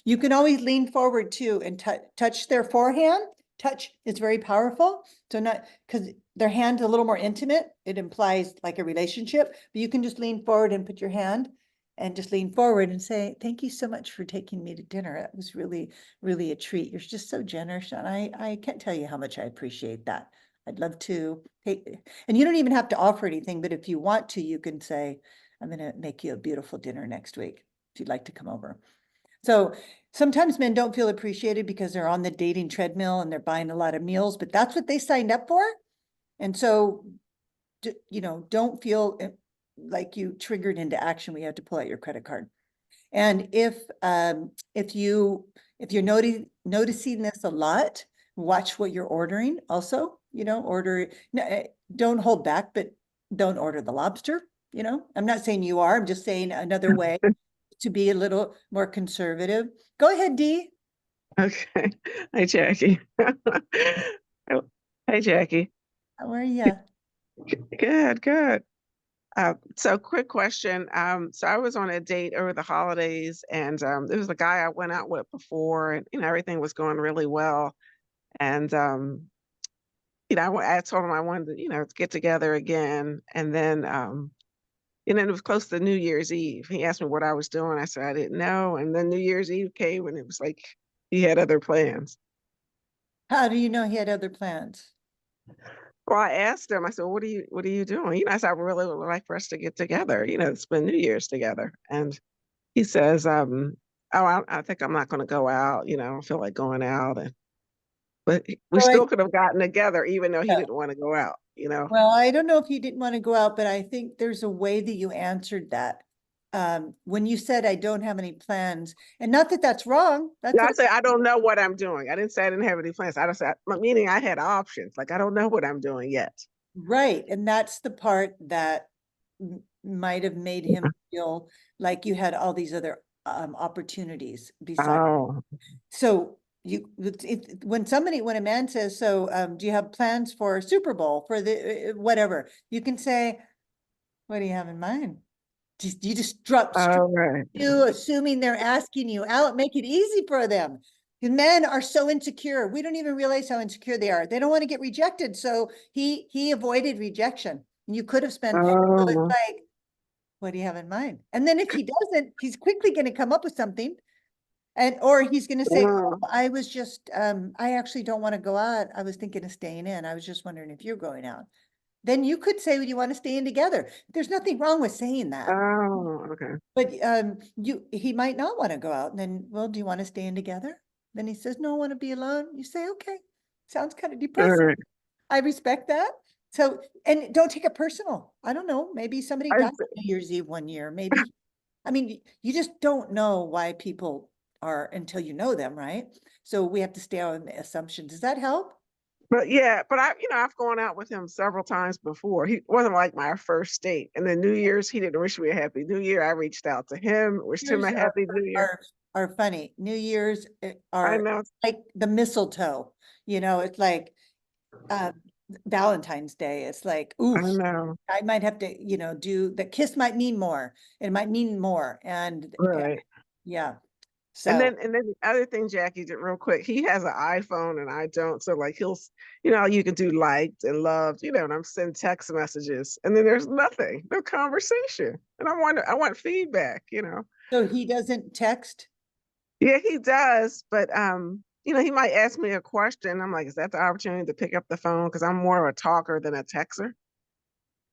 you can always lean forward too and touch their forehand. Touch is very powerful. So not because their hand's a little more intimate. It implies like a relationship, but you can just lean forward and put your hand and just lean forward and say, thank you so much for taking me to dinner. It was really, really a treat. You're just so generous. And I can't tell you how much I appreciate that. I'd love to take, and you don't even have to offer anything, but if you want to, you can say, I'm going to make you a beautiful dinner next week if you'd like to come over. So sometimes men don't feel appreciated because they're on the dating treadmill and they're buying a lot of meals, but that's what they signed up for. And so, don't feel like you triggered into action. We have to pull out your credit card. And if you're noticing this a lot, watch what you're ordering also, don't hold back, but don't order the lobster. I'm not saying you are, I'm just saying another way to be a little more conservative. Go ahead, Dee. Okay. Hi, Jackie. Hey, Jackie. How are you? Good. So quick question. So I was on a date over the holidays, and there was a guy I went out with before, and everything was going really well. And I told him I wanted to, get together again. And then it was close to New Year's Eve. He asked me what I was doing. I said I didn't know. And then New Year's Eve came, and it was like he had other plans. How do you know he had other plans? Well, I asked him, I said, what are you doing? I said, I really would like for us to get together, spend New Year's together. And he says, oh, I think I'm not going to go out. I don't feel like going out. But we still could have gotten together, even though he didn't want to go out, Well, I don't know if he didn't want to go out, but I think there's a way that you answered that. When you said, I don't have any plans, and not that that's wrong. I said, I don't know what I'm doing. I didn't say I didn't have any plans. I just said, meaning I had options. Like, I don't know what I'm doing yet. Right. And that's the part that might have made him feel like you had all these other opportunities besides. Oh. So when a man says, so do you have plans for Super Bowl, for the whatever, you can say, what do you have in mind? You just drop Right. you, assuming they're asking you out, make it easy for them. Men are so insecure. We don't even realize how insecure they are. They don't want to get rejected. So he avoided rejection. You could have spent, so it's like, what do you have in mind? And then if he doesn't, he's quickly going to come up with something. Or he's going to say, oh, I was just, I actually don't want to go out. I was thinking of staying in. I was just wondering if you're going out. Then you could say, well, you want to stay in together. There's nothing wrong with saying that. Oh, okay. But he might not want to go out. And then, well, do you want to stay in together? Then he says, no, I want to be alone. You say, okay, sounds kind of depressing. Right. I respect that. So, and don't take it personal. I don't know. Maybe somebody died on New Year's Eve one year. Maybe, I mean, you just don't know why people are until you know them, right? So we have to stay on the assumption. Does that help? But yeah, but I've gone out with him several times before. He wasn't like my first date. And then New Year's, he didn't wish me a happy New Year. I reached out to him, wished him a happy New Year. Are funny. New Year's I are know. like the mistletoe. It's like Valentine's Day. It's like, ooh, I know. I might have to, do the kiss might mean more. It might mean more. And Right. yeah. So and then the other thing, Jackie, did real quick, he has an iPhone and I don't. So like you can do liked and loved, and I'm sending text messages and then there's nothing, no conversation. And I want feedback, So he doesn't text? Yeah, he does. But he might ask me a question. I'm like, is that the opportunity to pick up the phone? Because I'm more of a talker than a texter.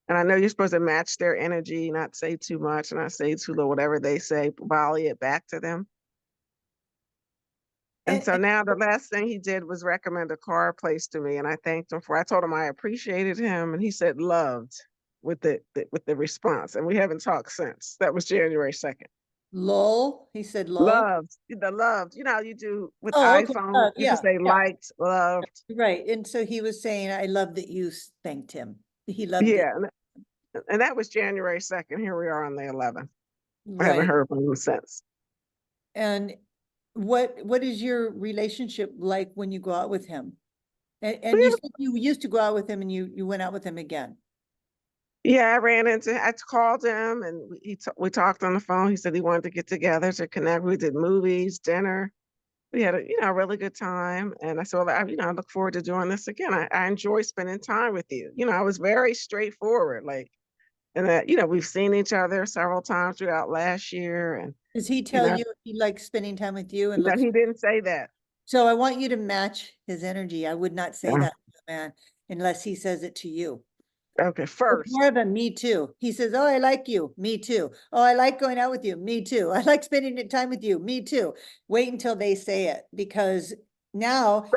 And I know you're supposed to match their energy, not say too much, and not say too little, whatever they say, volley it back to them. And so now the last thing he did was recommend a car place to me, and I thanked him for it. I told him I appreciated him, and he said loved with the response, and we haven't talked since. That was January 2nd. Lol, he said lol. Loved, the loved. You know how you do with Oh, okay. iPhone, you can Yeah, say yeah, liked, loved. right. And so he was saying, I love that you thanked him. He loved it. Yeah, and that was January 2nd. Here we are on the 11th. I haven't Right. heard from him since. And what is your relationship like when you go out with him? And you Yeah, said you used to go out with him and you went out with him again. yeah, I called him and we talked on the phone. He said he wanted to get together to connect. We did movies, dinner. We had a really good time. And I said, well, I look forward to doing this again. I enjoy spending time with you. I was very straightforward, like, and that, we've seen each other several times throughout last year. And, Does he you tell know, you he likes spending time with you and but looks? he didn't say that. So I want you to match his energy. I would not say Yeah. that to a man unless he says it to you. Okay, It's first. more of a me too. He says, oh, I like you. Me too. Oh, I like going out with you. Me too. I like spending time with you. Me too. Wait until they say it because now,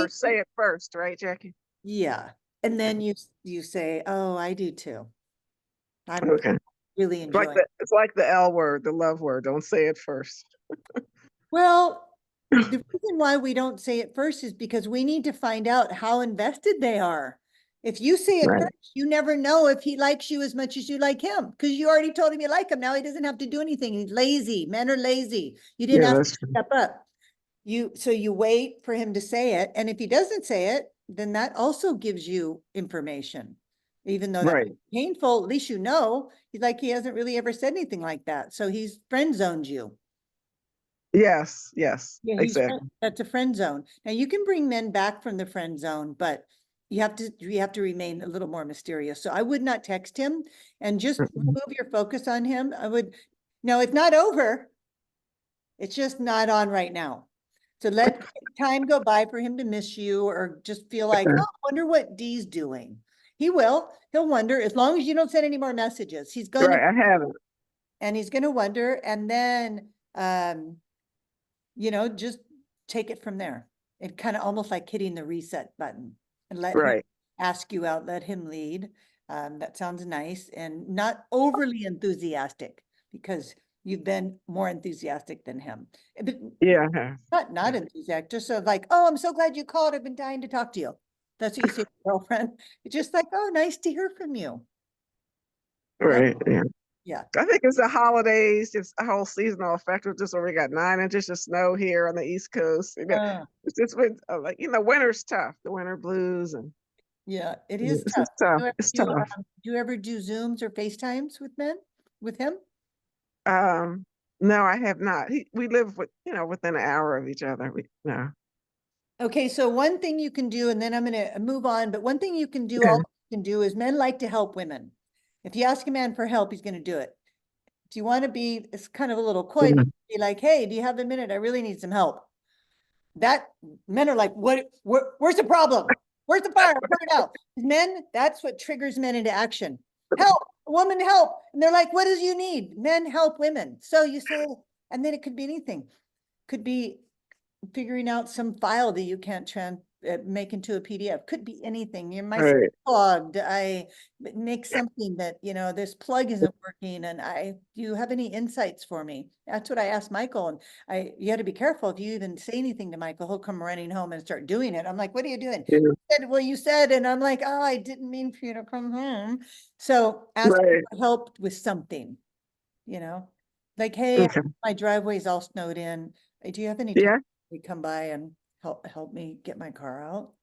Say it first, right, Jackie? yeah. And then you say, oh, I do too. I'm Okay. really It's like enjoying. it's like the L word, the love word. Don't say it first. Well, the reason why we don't say it first is because we need to find out how invested they are. If you say it Right. first, you never know if he likes you as much as you like him because you already told him you like him. Now he doesn't have to do anything. He's lazy. Men are lazy. You didn't Yeah, have to that's true. step up. So you wait for him to say it. And if he doesn't say it, then that also gives you information. Even though that Right. might be painful, at least you know. He's like, he hasn't really ever said anything like that. So he's friend zoned you. Yes, Yeah, exactly. that's a friend zone. Now you can bring men back from the friend zone, but you have to remain a little more mysterious. So I would not text him and just Mhm. remove your focus on him. No, it's not over. It's just not on right now. So let time go by for him to miss you or just feel like, oh, Okay. I wonder what Dee's doing. He will. He'll wonder as long as you don't send any more messages. He's going to, Right, I haven't. and he's going to wonder. And then, just take it from there. It kind of almost like hitting the reset button and let him Right. ask you out, let him lead. That sounds nice and not overly enthusiastic because you've been more enthusiastic than him. But Yeah, I have. not enthusiastic, just sort of like, oh, I'm so glad you called. I've been dying to talk to you. That's what you say to your girlfriend. It's just like, oh, nice to hear from you. That, Right. Yeah. yeah. I think it's the holidays, it's a whole seasonal effect. We just already got 9 inches of snow here on the East Coast. It's just been like, winter's tough, the winter blues, and Yeah, it is it's tough. just tough. Do you ever It's do, tough. do you ever do Zooms or FaceTimes with men, with him? Um, no, I have not. We live within an hour of each other. No. Okay, so one thing you can do, and then I'm gonna move on, but one thing you can do, Okay. all you can do is men like to help women. If you ask a man for help, he's gonna do it. Do you want to be, it's kind of a little coy, but Mhm. be like, hey, do you have a minute? I really need some help. That men are like, where's the problem? Where's the fire? Put it out. Men, that's what triggers men into action. Help, a woman help. And they're like, what does you need? Men help women. So you say, and then it could be anything. Could be figuring out some file that you can't make into a PDF. Could be anything. You're my Right. plugged. I make something that, this plug isn't working. And do you have any insights for me? That's what I asked Michael. And you had to be careful if you even say anything to Michael, he'll come running home and start doing it. I'm like, what are you doing? Yeah. He said, well, you said, and I'm like, oh, I didn't mean for you to come home. So ask Right. for help with something, like, hey, Okay. my driveway's all snowed in. Do you have any time Yeah. to come by and help me get my car out?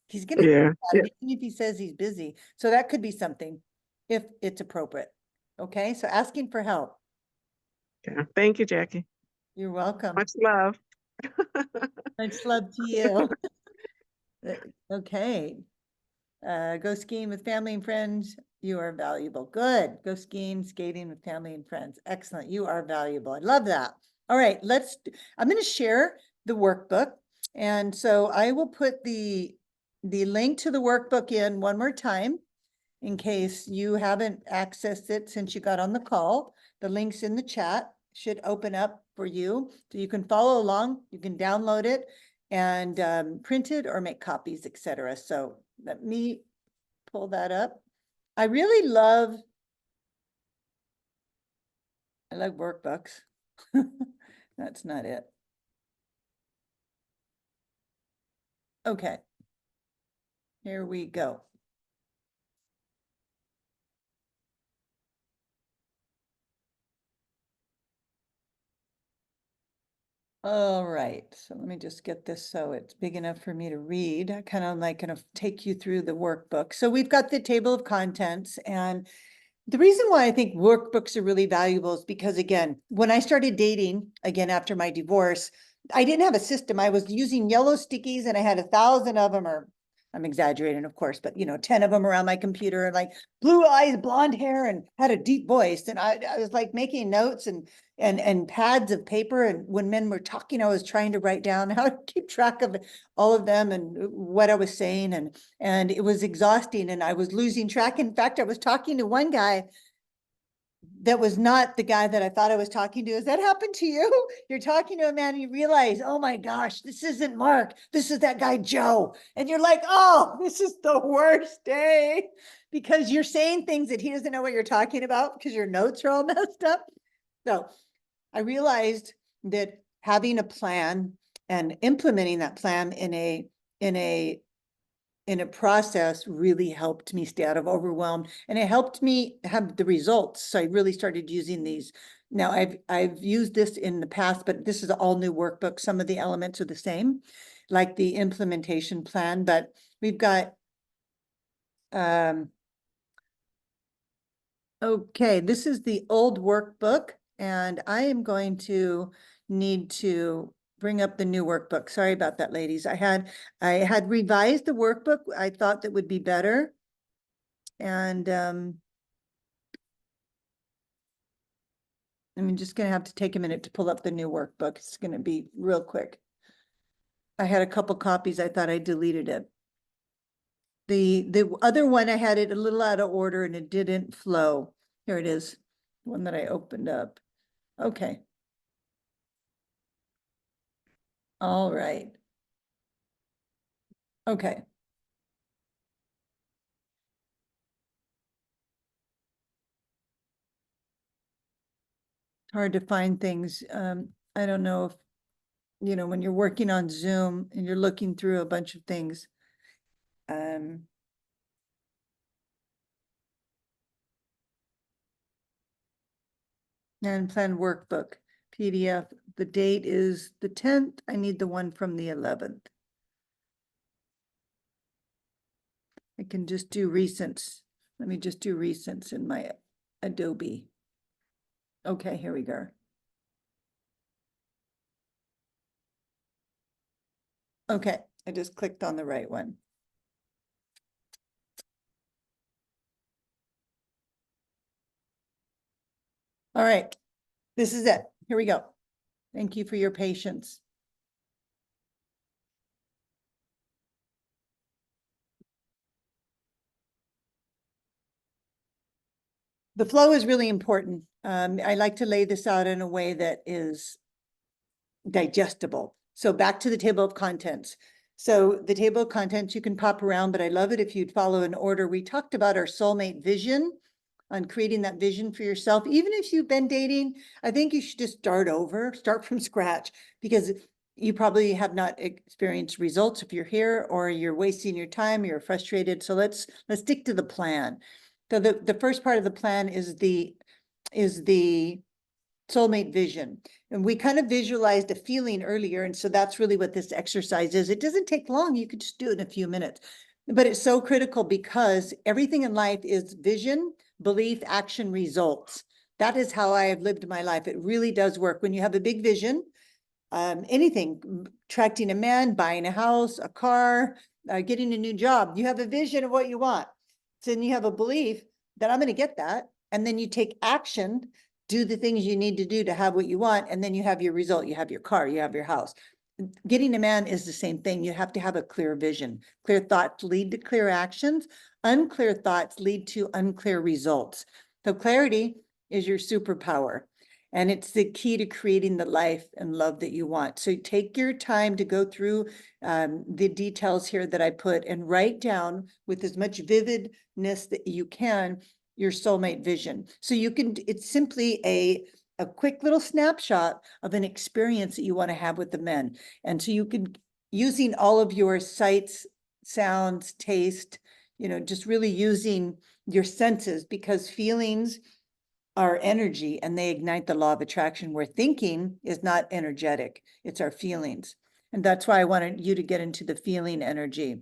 He's gonna think Yeah. about Yeah. it, even if he says he's busy. So that could be something if it's appropriate. Okay, so asking for help. Yeah. Thank you, Jackie. You're welcome. Much love. Much love to you. Okay. Go skiing with family and friends. You are valuable. Good. Go skiing, skating with family and friends. Excellent. You are valuable. I love that. All right, I'm going to share the workbook. And so I will put the link to the workbook in one more time in case you haven't accessed it since you got on the call. The link's in the chat, should open up for you. So you can follow along, you can download it and print it or make copies, etc. So let me pull that up. I really love I like workbooks. That's not it. Okay. Here we go. All right, so let me just get this so it's big enough for me to read. I kind of like gonna take you through the workbook. So we've got the table of contents, and the reason why I think workbooks are really valuable is because, again, when I started dating again after my divorce, I didn't have a system. I was using yellow stickies and I had 1,000 of them, or I'm exaggerating, of course, but 10 of them around my computer, and like blue eyes, blonde hair, and had a deep voice. And I was like making notes and pads of paper. And when men were talking, I was trying to write down how to keep track of all of them and what I was saying. And it was exhausting and I was losing track. In fact, I was talking to one guy that was not the guy that I thought I was talking to. Has that happened to you? You're talking to a man and you realize, oh my gosh, this isn't Mark. This is that guy, Joe. And you're like, oh, this is the worst day, because you're saying things that he doesn't know what you're talking about because your notes are all messed up. So I realized that having a plan and implementing that plan in a process really helped me stay out of overwhelm, and it helped me have the results. So I really started using these. Now I've used this in the past, but this is all new workbook. Some of the elements are the same, like the implementation plan, but we've got, okay, this is the old workbook, and I am going to need to bring up the new workbook. Sorry about that, ladies. I had revised the workbook. I thought that would be better. And I'm just gonna have to take a minute to pull up the new workbook. It's gonna be real quick. I had a couple copies. I thought I deleted it. The other one, I had it a little out of order and it didn't flow. Here it is, one that I opened up. Okay. All right. Okay. It's hard to find things. I don't know if, when you're working on Zoom and you're looking through a bunch of things. And plan workbook, PDF. The date is the 10th. I need the one from the 11th. I can just do recents. Let me just do recents in my Adobe. Okay, here we go. Okay, I just clicked on the right one. All right, this is it. Here we go. Thank you for your patience. The flow is really important. I like to lay this out in a way that is digestible. So back to the table of contents. So the table of contents, you can pop around, but I love it if you'd follow an order. We talked about our soulmate vision, on creating that vision for yourself. Even if you've been dating, I think you should just start from scratch, because you probably have not experienced results if you're here, or you're wasting your time, you're frustrated. So let's stick to the plan. So the first part of the plan is the soulmate vision. And we kind of visualized a feeling earlier. And so that's really what this exercise is. It doesn't take long. You could just do it in a few minutes. But it's so critical, because everything in life is vision, belief, action, results. That is how I have lived my life. It really does work. When you have a big vision, anything, attracting a man, buying a house, a car, getting a new job, you have a vision of what you want. So then you have a belief that I'm going to get that. And then you take action, do the things you need to do to have what you want. And then you have your result. You have your car, you have your house. Getting a man is the same thing. You have to have a clear vision. Clear thoughts lead to clear actions. Unclear thoughts lead to unclear results. So clarity is your superpower. And it's the key to creating the life and love that you want. So take your time to go through the details here that I put, and write down with as much vividness that you can your soulmate vision. So you can, it's simply a quick little snapshot of an experience that you want to have with the men. And so you could, using all of your sights, sounds, taste, just really using your senses, because feelings are energy and they ignite the law of attraction, where thinking is not energetic, it's our feelings. And that's why I wanted you to get into the feeling energy.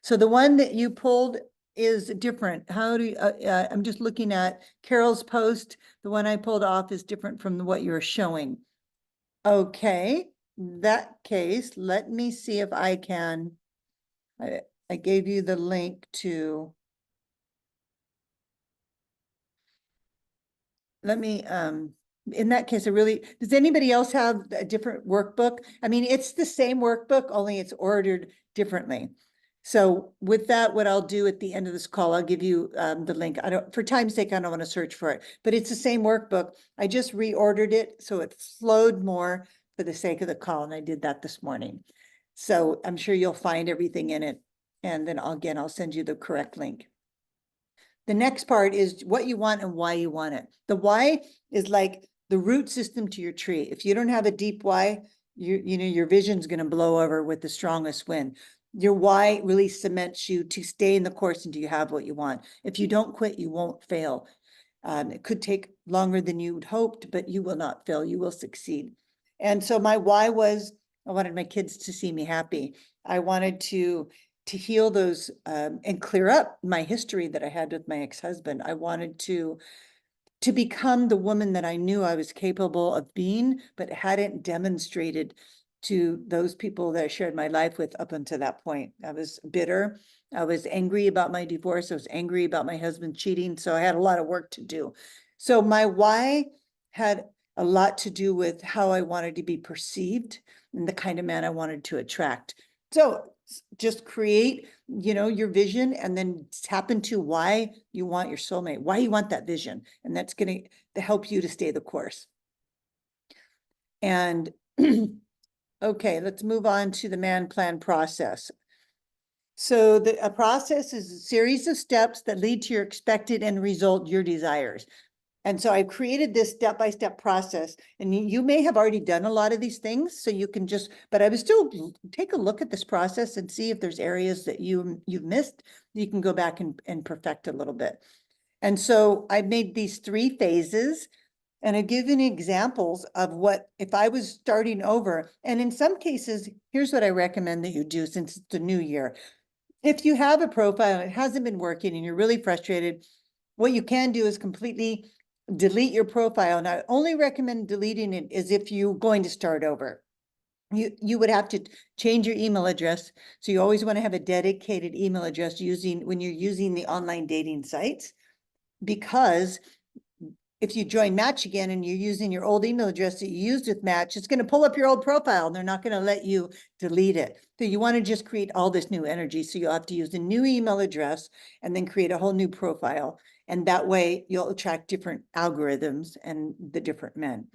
So the one that you pulled is different. How do you, I'm just looking at Carol's post. The one I pulled off is different from what you're showing. Okay, that case, let me see if I can, I gave you the link to, let me, in that case, does anybody else have a different workbook? I mean, it's the same workbook, only it's ordered differently. So with that, what I'll do at the end of this call, I'll give you the link. For time's sake, I don't want to search for it, but it's the same workbook. I just reordered it so it flowed more for the sake of the call, and I did that this morning. So I'm sure you'll find everything in it, and then I'll send you the correct link. The next part is what you want and why you want it. The why is like the root system to your tree. If you don't have a deep why, your vision's going to blow over with the strongest wind. Your why really cements you to stay in the course until you have what you want. If you don't quit, you won't fail. It could take longer than you'd hoped, but you will not fail. You will succeed. And so my why was, I wanted my kids to see me happy. I wanted to heal those and clear up my history that I had with my ex-husband. I wanted to become the woman that I knew I was capable of being, but hadn't demonstrated to those people that I shared my life with up until that point. I was bitter. I was angry about my divorce. I was angry about my husband cheating. So I had a lot of work to do. So my why had a lot to do with how I wanted to be perceived and the kind of man I wanted to attract. So just create, your vision, and then tap into why you want your soulmate, why you want that vision. And that's going to help you to stay the course. And okay, let's move on to the man plan process. So a process is a series of steps that lead to your expected end result, your desires. And so I've created this step-by-step process, and you may have already done a lot of these things, so you can but I would still take a look at this process and see if there's areas that you've missed. You can go back and perfect a little bit. And so I've made these 3 phases, and I've given examples of what, if I was starting over, and in some cases, here's what I recommend that you do since it's the new year. If you have a profile and it hasn't been working and you're really frustrated, what you can do is completely delete your profile. And I only recommend deleting it is if you're going to start over. You would have to change your email address. So you always want to have a dedicated email address when you're using the online dating sites, because if you join Match again and you're using your old email address that you used with Match, it's going to pull up your old profile and they're not going to let you delete it. So you want to just create all this new energy. So you'll have to use a new email address and then create a whole new profile. And that way you'll attract different algorithms and the different men.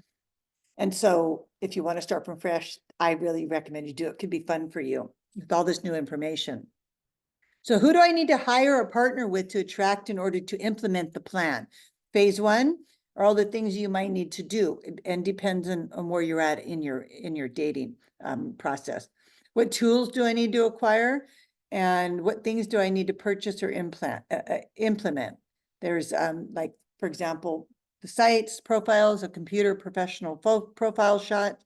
And so if you want to start from fresh, I really recommend you do it. It could be fun for you with all this new information. So who do I need to hire or partner with to attract in order to implement the plan? Phase 1 are all the things you might need to do, and depends on where you're at in your dating process. What tools do I need to acquire? And what things do I need to purchase or implement? There's like, for example, the sites, profiles, a computer professional profile shot.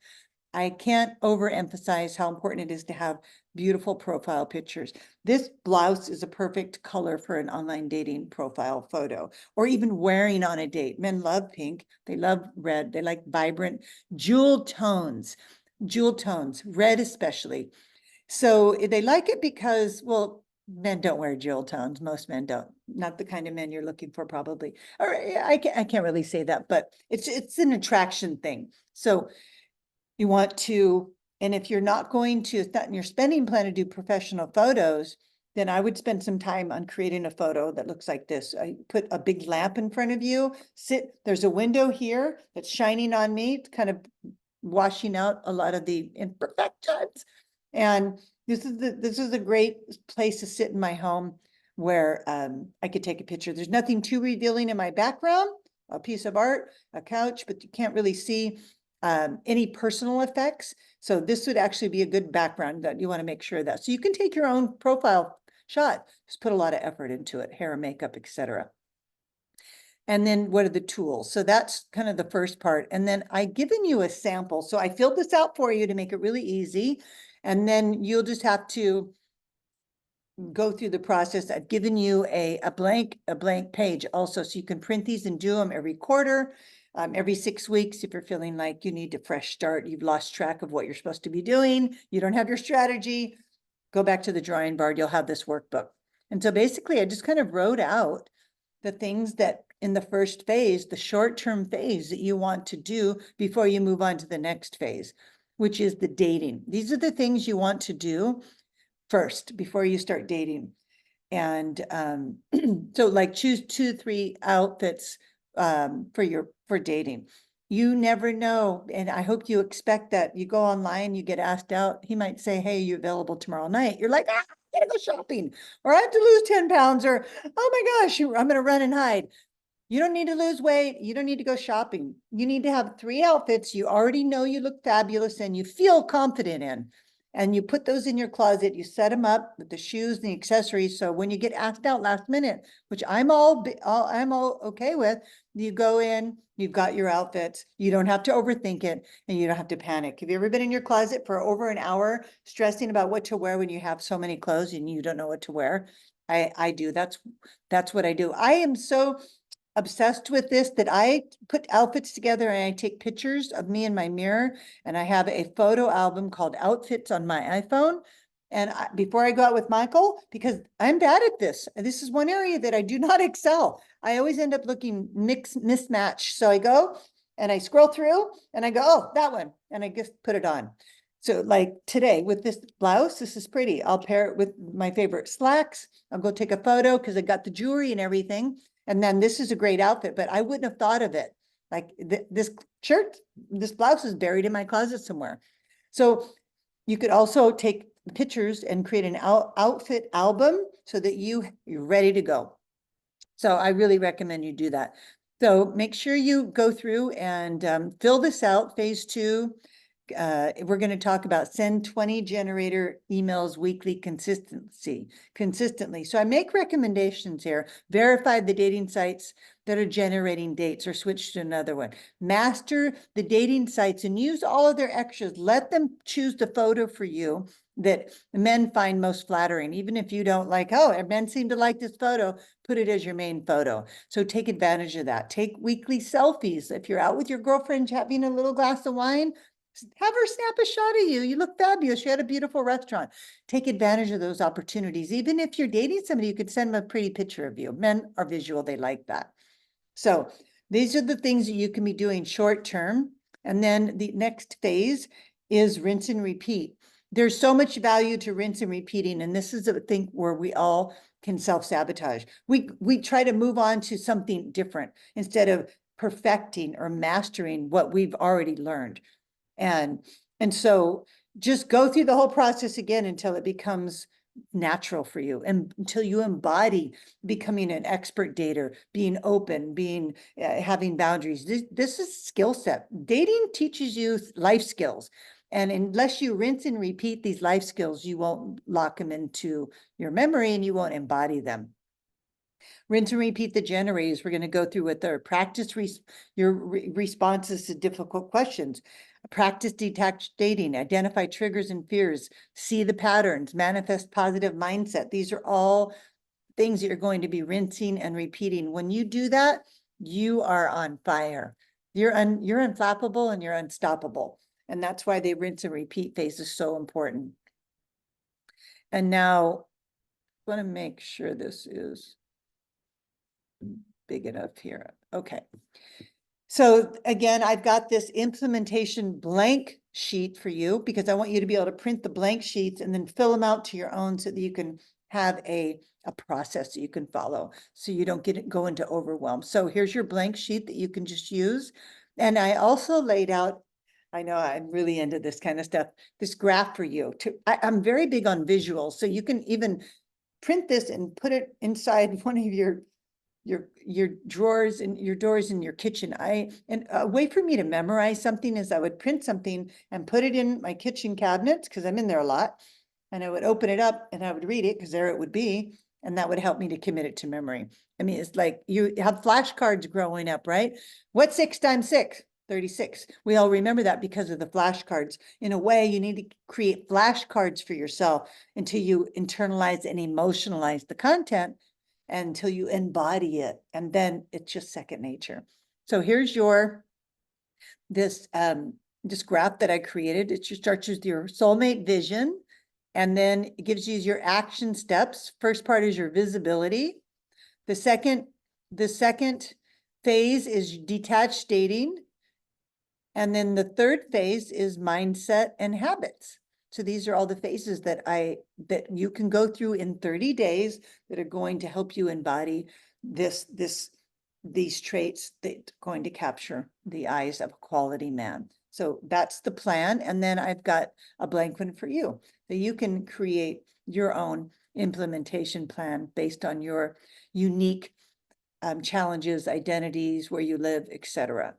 I can't overemphasize how important it is to have beautiful profile pictures. This blouse is a perfect color for an online dating profile photo, or even wearing on a date. Men love pink. They love red. They like vibrant jewel tones, red especially. So they like it because, well, men don't wear jewel tones. Most men don't. Not the kind of men you're looking for, probably. Or I can't really say that, but it's an attraction thing. So you want to, and if you're not going to, it's not in your spending plan to do professional photos, then I would spend some time on creating a photo that looks like this. I put a big lamp in front of you, there's a window here that's shining on me, kind of washing out a lot of the imperfections. And this is a great place to sit in my home where I could take a picture. There's nothing too revealing in my background, a piece of art, a couch, but you can't really see any personal effects. So this would actually be a good background that you want to make sure of that. So you can take your own profile shot, just put a lot of effort into it, hair, makeup, etc. And then what are the tools? So that's kind of the first part. And then I've given you a sample. So I filled this out for you to make it really easy. And then you'll just have to go through the process. I've given you a blank page also, so you can print these and do them every quarter, every 6 weeks. If you're feeling like you need a fresh start, you've lost track of what you're supposed to be doing, you don't have your strategy, go back to the drawing board, you'll have this workbook. And so basically I just kind of wrote out the things that in the first phase, the short-term phase that you want to do before you move on to the next phase, which is the dating. These are the things you want to do first before you start dating. And so like choose 2-3 outfits for dating. You never know. And I hope you expect that. You go online, you get asked out, he might say, hey, you available tomorrow night? You're like, I gotta go shopping, or I have to lose 10 pounds, or oh my gosh, I'm gonna run and hide. You don't need to lose weight. You don't need to go shopping. You need to have 3 outfits you already know you look fabulous and you feel confident in. And you put those in your closet, you set them up with the shoes and the accessories. So when you get asked out last minute, which I'm all okay with, you go in, you've got your outfits, you don't have to overthink it, and you don't have to panic. Have you ever been in your closet for over an hour stressing about what to wear when you have so many clothes and you don't know what to wear? I do. That's what I do. I am so obsessed with this that I put outfits together and I take pictures of me in my mirror, and I have a photo album called Outfits on my iPhone. And before I go out with Michael, because I'm bad at this, this is one area that I do not excel. I always end up looking mismatched. So I go and I scroll through and I go, oh, that one. And I just put it on. So like today with this blouse, this is pretty. I'll pair it with my favorite slacks. I'll go take a photo because I got the jewelry and everything. And then this is a great outfit, but I wouldn't have thought of it. Like this shirt, this blouse is buried in my closet somewhere. So you could also take pictures and create an outfit album so that you're ready to go. So I really recommend you do that. So make sure you go through and fill this out, phase 2. We're going to talk about send 20 generator emails weekly consistently. So I make recommendations here. Verify the dating sites that are generating dates or switch to another one. Master the dating sites and use all of their extras. Let them choose the photo for you that men find most flattering. Even if you don't like, oh, men seem to like this photo, put it as your main photo. So take advantage of that. Take weekly selfies. If you're out with your girlfriend having a little glass of wine, have her snap a shot of you. You look fabulous. You had a beautiful restaurant. Take advantage of those opportunities. Even if you're dating somebody, you could send them a pretty picture of you. Men are visual. They like that. So these are the things that you can be doing short term. And then the next phase is rinse and repeat. There's so much value to rinse and repeating. And this is a thing where we all can self-sabotage. We try to move on to something different instead of perfecting or mastering what we've already learned. And so just go through the whole process again until it becomes natural for you, and until you embody becoming an expert dater, being open, having boundaries. This is skill set. Dating teaches you life skills. And unless you rinse and repeat these life skills, you won't lock them into your memory and you won't embody them. Rinse and repeat the generators. We're going to go through with their practice your responses to difficult questions. Practice detached dating, identify triggers and fears, see the patterns, manifest positive mindset. These are all things that you're going to be rinsing and repeating. When you do that, you are on fire. You're unflappable and you're unstoppable. And that's why the rinse and repeat phase is so important. And now I want to make sure this is big enough here. Okay. So again, I've got this implementation blank sheet for you because I want you to be able to print the blank sheets and then fill them out to your own so that you can have a process that you can follow so you don't go into overwhelm. So here's your blank sheet that you can just use. And I also laid out, I know I'm really into this kind of stuff, this graph for you. I'm very big on visuals, so you can even print this and put it inside one of your your drawers and your doors in your kitchen. And a way for me to memorize something is I would print something and put it in my kitchen cabinets, because I'm in there a lot. And I would open it up and I would read it, because there it would be. And that would help me to commit it to memory. I mean, it's like you have flashcards growing up, right? What's 6 times 6? 36. We all remember that because of the flashcards. In a way, you need to create flashcards for yourself until you internalize and emotionalize the content, until you embody it. And then it's just second nature. So here's this graph that I created. It just starts with your soulmate vision, and then it gives you your action steps. First part is your visibility. The second phase is detached dating. And then the third phase is mindset and habits. So these are all the phases that you can go through in 30 days that are going to help you embody these traits that are going to capture the eyes of a quality man. So that's the plan. And then I've got a blank one for you, that you can create your own implementation plan based on your unique challenges, identities, where you live, etc.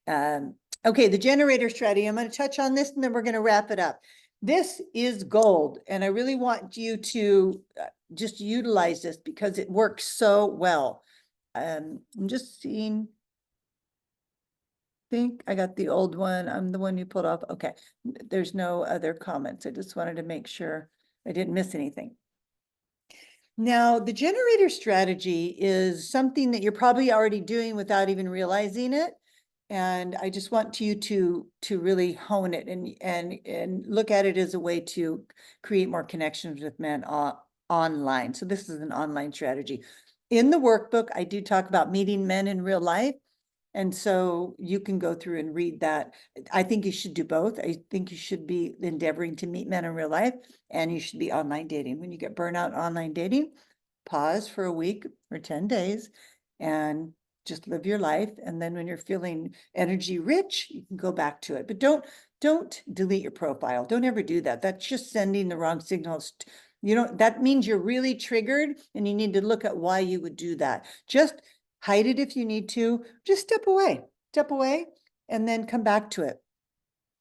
Okay, the generator strategy. I'm going to touch on this and then we're going to wrap it up. This is gold, and I really want you to just utilize this because it works so well. I'm just seeing. I think I got the old one. I'm the one you pulled off. Okay, there's no other comments. I just wanted to make sure I didn't miss anything. Now, the generator strategy is something that you're probably already doing without even realizing it. And I just want you to really hone it and look at it as a way to create more connections with men online. So this is an online strategy. In the workbook, I do talk about meeting men in real life. And so you can go through and read that. I think you should do both. I think you should be endeavoring to meet men in real life, and you should be online dating. When you get burnout online dating, pause for a week or 10 days and just live your life. And then when you're feeling energy rich, you can go back to it. But don't delete your profile. Don't ever do that. That's just sending the wrong signals. That means you're really triggered, and you need to look at why you would do that. Just hide it if you need to. Just step away, and then come back to it.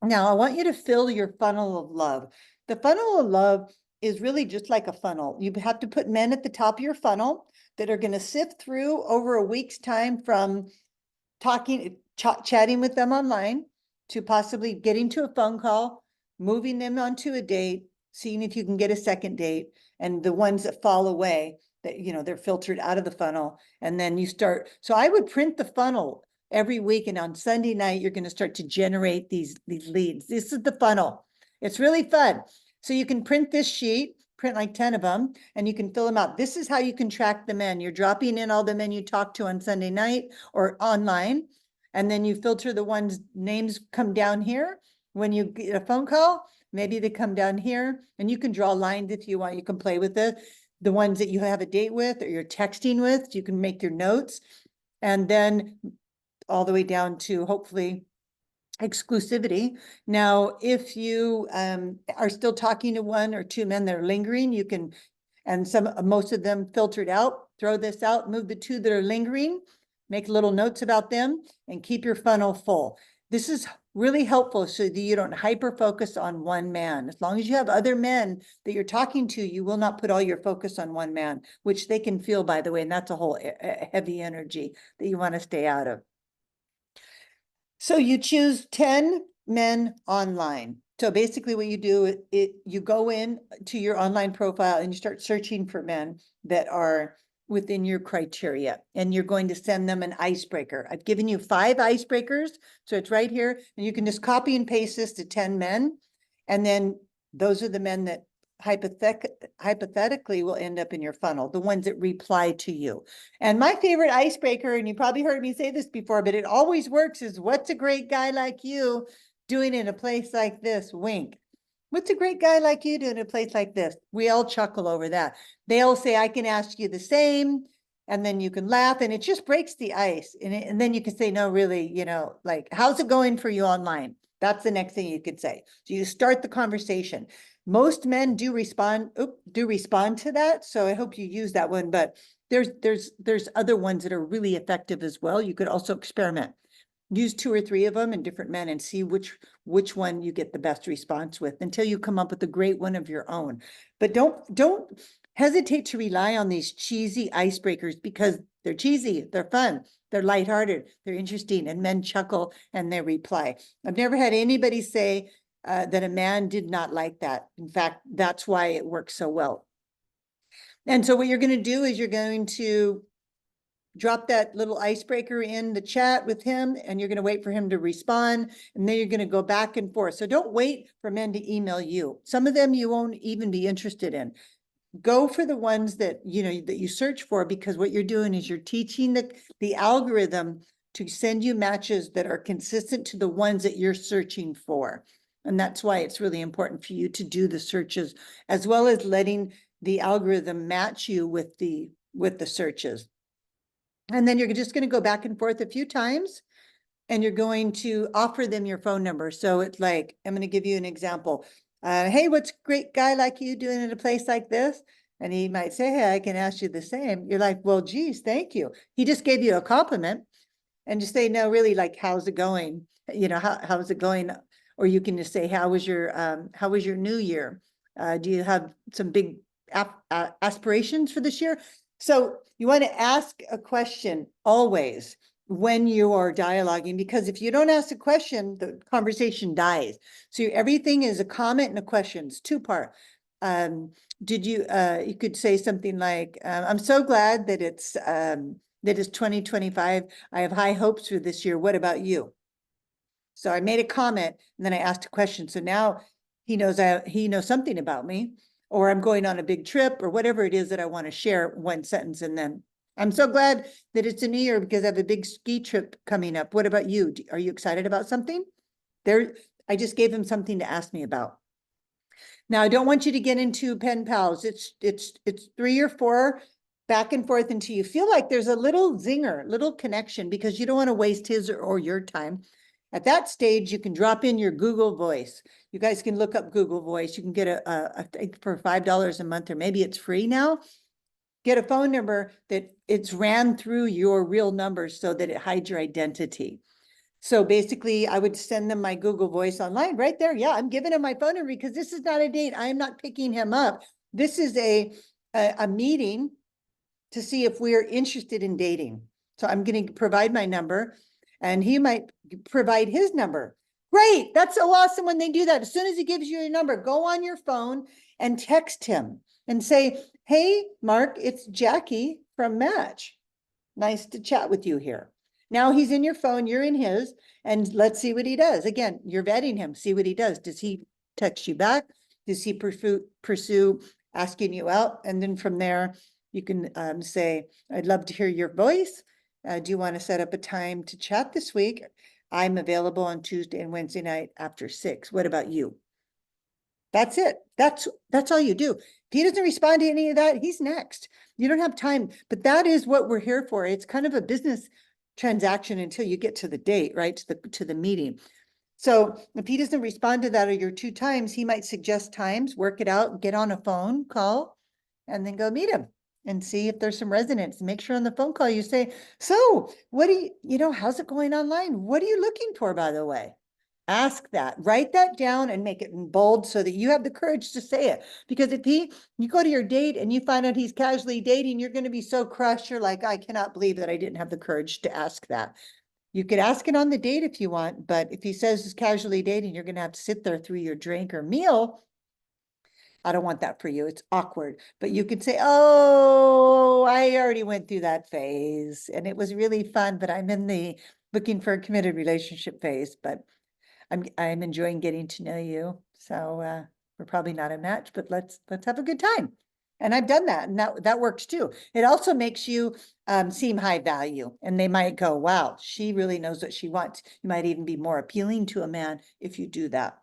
Now, I want you to fill your funnel of love. The funnel of love is really just like a funnel. You have to put men at the top of your funnel that are going to sift through over a week's time, from chatting with them online to possibly getting to a phone call, moving them onto a date, seeing if you can get a second date, and the ones that fall away, that they're filtered out of the funnel. And then you start. So I would print the funnel every week, and on Sunday night you're going to start to generate these leads. This is the funnel. It's really fun. So you can print this sheet, print like 10 of them, and you can fill them out. This is how you can track the men. You're dropping in all the men you talk to on Sunday night or online, and then you filter the ones names come down here. When you get a phone call, maybe they come down here, and you can draw lines if you want. You can play with it. The ones that you have a date with or you're texting with, you can make your notes, and then all the way down to hopefully exclusivity. Now, if you are still talking to one or two men that are lingering, you can, and most of them filtered out, throw this out, move the two that are lingering, make little notes about them, and keep your funnel full. This is really helpful so that you don't hyper focus on one man. As long as you have other men that you're talking to, you will not put all your focus on one man, which they can feel, by the way, and that's a whole heavy energy that you want to stay out of. So you choose 10 men online. So basically what you do, you go in to your online profile and you start searching for men that are within your criteria, and you're going to send them an icebreaker. I've given you 5 icebreakers, so it's right here, and you can just copy and paste this to 10 men, and then those are the men that hypothetically will end up in your funnel, the ones that reply to you. And my favorite icebreaker, and you probably heard me say this before, but it always works, is what's a great guy like you doing in a place like this? Wink. What's a great guy like you doing in a place like this? We all chuckle over that. They'll say, I can ask you the same. And then you can laugh, and it just breaks the ice. And then you can say, no, really, like, how's it going for you online? That's the next thing you could say. So you start the conversation. Most men do respond to that. So I hope you use that one, but there's other ones that are really effective as well. You could also experiment. Use 2 or 3 of them in different men and see which one you get the best response with until you come up with a great one of your own. But don't hesitate to rely on these cheesy icebreakers because they're cheesy, they're fun, they're lighthearted, they're interesting, and men chuckle and they reply. I've never had anybody say that a man did not like that. In fact, that's why it works so well. And so what you're going to do is you're going to drop that little icebreaker in the chat with him, and you're going to wait for him to respond, and then you're going to go back and forth. So don't wait for men to email you. Some of them you won't even be interested in. Go for the ones that that you search for, because what you're doing is you're teaching the algorithm to send you matches that are consistent to the ones that you're searching for. And that's why it's really important for you to do the searches, as well as letting the algorithm match you with the searches. And then you're just going to go back and forth a few times, and you're going to offer them your phone number. So it's like, I'm going to give you an example. Hey, what's a great guy like you doing in a place like this? And he might say, hey, I can ask you the same. You're like, well, geez, thank you. He just gave you a compliment. And just say, no, really, like, how's it going? How's it going? Or you can just say, how was your new year? Do you have some big aspirations for this year? So you want to ask a question always when you are dialoguing, because if you don't ask a question, the conversation dies. So everything is a comment and a question. It's 2-part. You could say something like, I'm so glad that it's 2025. I have high hopes for this year. What about you? So I made a comment and then I asked a question. So now he knows something about me, or I'm going on a big trip, or whatever it is that I want to share, one sentence. And then I'm so glad that it's a new year because I have a big ski trip coming up. What about you? Are you excited about something? I just gave him something to ask me about. Now, I don't want you to get into pen pals. It's 3 or 4 back and forth until you feel like there's a little zinger, little connection, because you don't want to waste his or your time. At that stage, you can drop in your Google Voice. You guys can look up Google Voice. You can get I think for $5 a month, or maybe it's free now. Get a phone number that it's ran through your real number so that it hides your identity. So basically, I would send them my Google Voice online right there. Yeah, I'm giving him my phone number because this is not a date. I am not picking him up. This is a meeting to see if we're interested in dating. So I'm going to provide my number, and he might provide his number. Great. That's so awesome when they do that. As soon as he gives you your number, go on your phone and text him and say, hey, Mark, it's Jackie from Match. Nice to chat with you here. Now he's in your phone, you're in his, and let's see what he does. Again, you're vetting him. See what he does. Does he text you back? Does he pursue asking you out? And then from there, you can say, I'd love to hear your voice. Do you want to set up a time to chat this week? I'm available on Tuesday and Wednesday night after 6. What about you? That's it. That's all you do. If he doesn't respond to any of that, he's next. You don't have time, but that is what we're here for. It's kind of a business transaction until you get to the date, right? To the meeting. So if he doesn't respond to that or your 2 times, he might suggest times, work it out, get on a phone call, and then go meet him and see if there's some resonance. Make sure on the phone call you say, so what do how's it going online? What are you looking for, by the way? Ask that, write that down and make it in bold so that you have the courage to say it. Because if you go to your date and you find out he's casually dating, you're going to be so crushed. You're like, I cannot believe that I didn't have the courage to ask that. You could ask it on the date if you want, but if he says he's casually dating, you're going to have to sit there through your drink or meal. I don't want that for you. It's awkward. But you could say, oh, I already went through that phase and it was really fun, but I'm in the looking for a committed relationship phase. But I'm enjoying getting to know you. So we're probably not a match, but let's have a good time. And I've done that, and that works too. It also makes you seem high value, and they might go, wow, she really knows what she wants. You might even be more appealing to a man if you do that.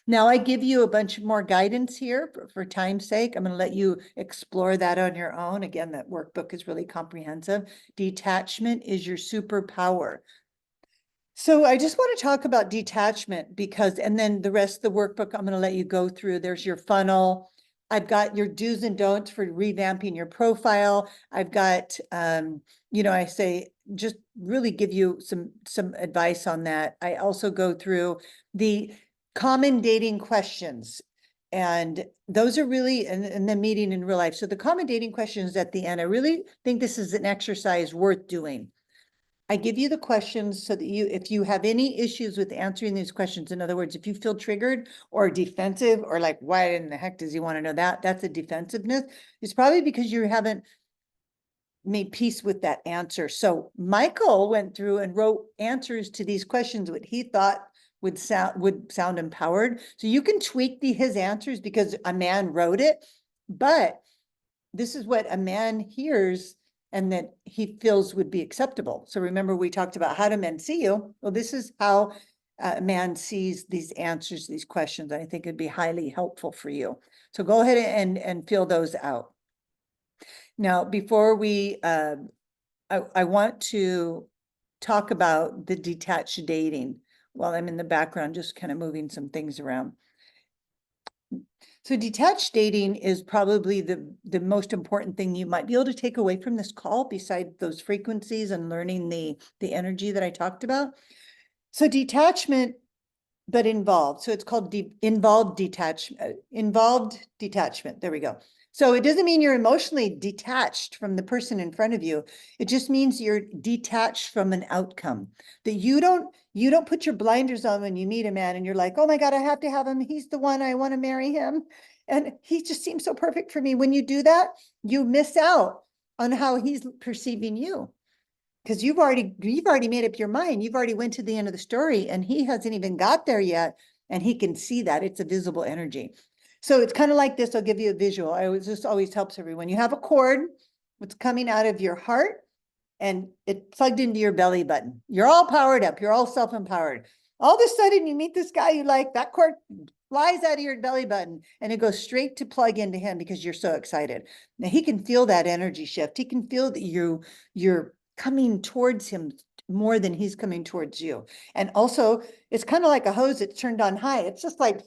Now I give you a bunch more guidance here for time's sake. I'm going to let you explore that on your own. Again, that workbook is really comprehensive. Detachment is your superpower. So I just want to talk about detachment and then the rest of the workbook, I'm going to let you go through. There's your funnel. I've got your do's and don'ts for revamping your profile. I've got, you know, I say, just really give you some advice on that. I also go through the common dating questions. And those are really in the meeting in real life. So the common dating questions at the end, I really think this is an exercise worth doing. I give you the questions so that if you have any issues with answering these questions, in other words, if you feel triggered or defensive or like, why in the heck does he want to know that? That's a defensiveness. It's probably because you haven't made peace with that answer. So Michael went through and wrote answers to these questions, what he thought would sound empowered. So you can tweak his answers because a man wrote it, but this is what a man hears and that he feels would be acceptable. So remember, we talked about how do men see you? Well, this is how a man sees these answers, these questions. I think it'd be highly helpful for you. So go ahead and fill those out. Now, before we, I want to talk about the detached dating while I'm in the background, just kind of moving some things around. So detached dating is probably the most important thing you might be able to take away from this call, beside those frequencies and learning the energy that I talked about. So detachment, but involved. So it's called involved detachment. Involved detachment. There we go. So it doesn't mean you're emotionally detached from the person in front of you. It just means you're detached from an outcome, that you don't put your blinders on when you meet a man and you're like, oh my God, I have to have him. He's the one, I want to marry him. And he just seems so perfect for me. When you do that, you miss out on how he's perceiving you. Because you've already made up your mind. You've already went to the end of the story and he hasn't even got there yet. And he can see that it's a visible energy. So it's kind of like this. I'll give you a visual. This always helps everyone. You have a cord, what's coming out of your heart, and it plugged into your belly button. You're all powered up. You're all self-empowered. All of a sudden you meet this guy you like, that cord flies out of your belly button and it goes straight to plug into him because you're so excited. Now he can feel that energy shift. He can feel that you're coming towards him more than he's coming towards you. And also it's kind of like a hose that's turned on high. It's just like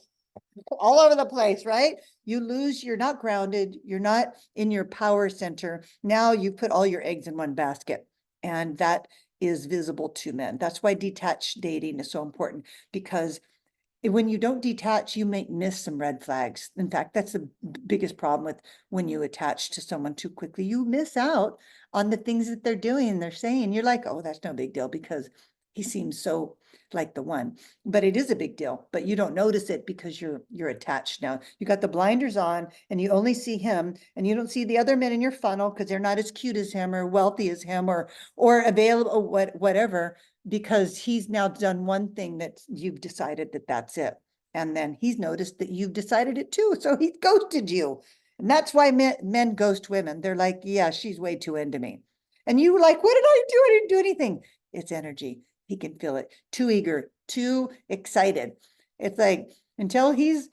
all over the place, right? You're not grounded. You're not in your power center. Now you put all your eggs in one basket, and that is visible to men. That's why detached dating is so important, because when you don't detach, you may miss some red flags. In fact, that's the biggest problem with when you attach to someone too quickly. You miss out on the things that they're doing and they're saying. You're like, oh, that's no big deal because he seems so like the one. But it is a big deal, but you don't notice it because you're attached now. You got the blinders on and you only see him, and you don't see the other men in your funnel because they're not as cute as him or wealthy as him or available, whatever, because he's now done one thing that you've decided that that's it. And then he's noticed that you've decided it too. So he ghosted you. And that's why men ghost women. They're like, yeah, she's way too into me. And you were like, what did I do? I didn't do anything. It's energy. He can feel it. Too eager, too excited. It's like, until he's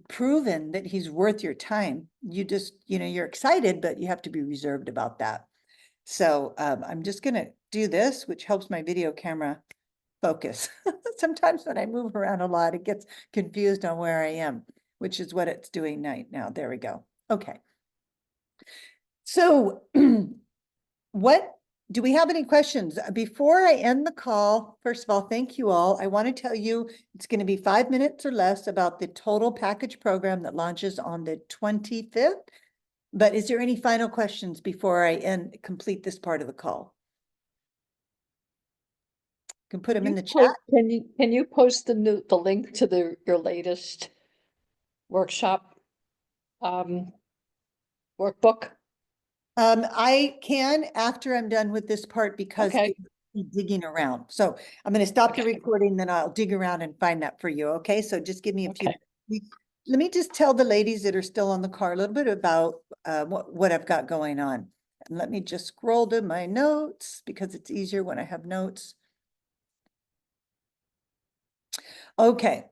proven that he's worth your time, you just, you're excited, but you have to be reserved about that. So I'm just going to do this, which helps my video camera focus. Sometimes when I move around a lot, it gets confused on where I am, which is what it's doing right now. There we go. Okay. So do we have any questions? Before I end the call, first of all, thank you all. I want to tell you it's going to be 5 minutes or less about the total package program that launches on the 25th. But is there any final questions before I complete this part of the call? Can put them in the chat. Can you post the link to your latest workshop workbook? I can after I'm done with this part, because Okay. it's digging around. So I'm going to stop the recording, then I'll dig around and find that for you. Okay. So just give me a few. Let me just tell the ladies that are still on the car a little bit about what I've got going on. And let me just scroll to my notes because it's easier when I have notes. Okay.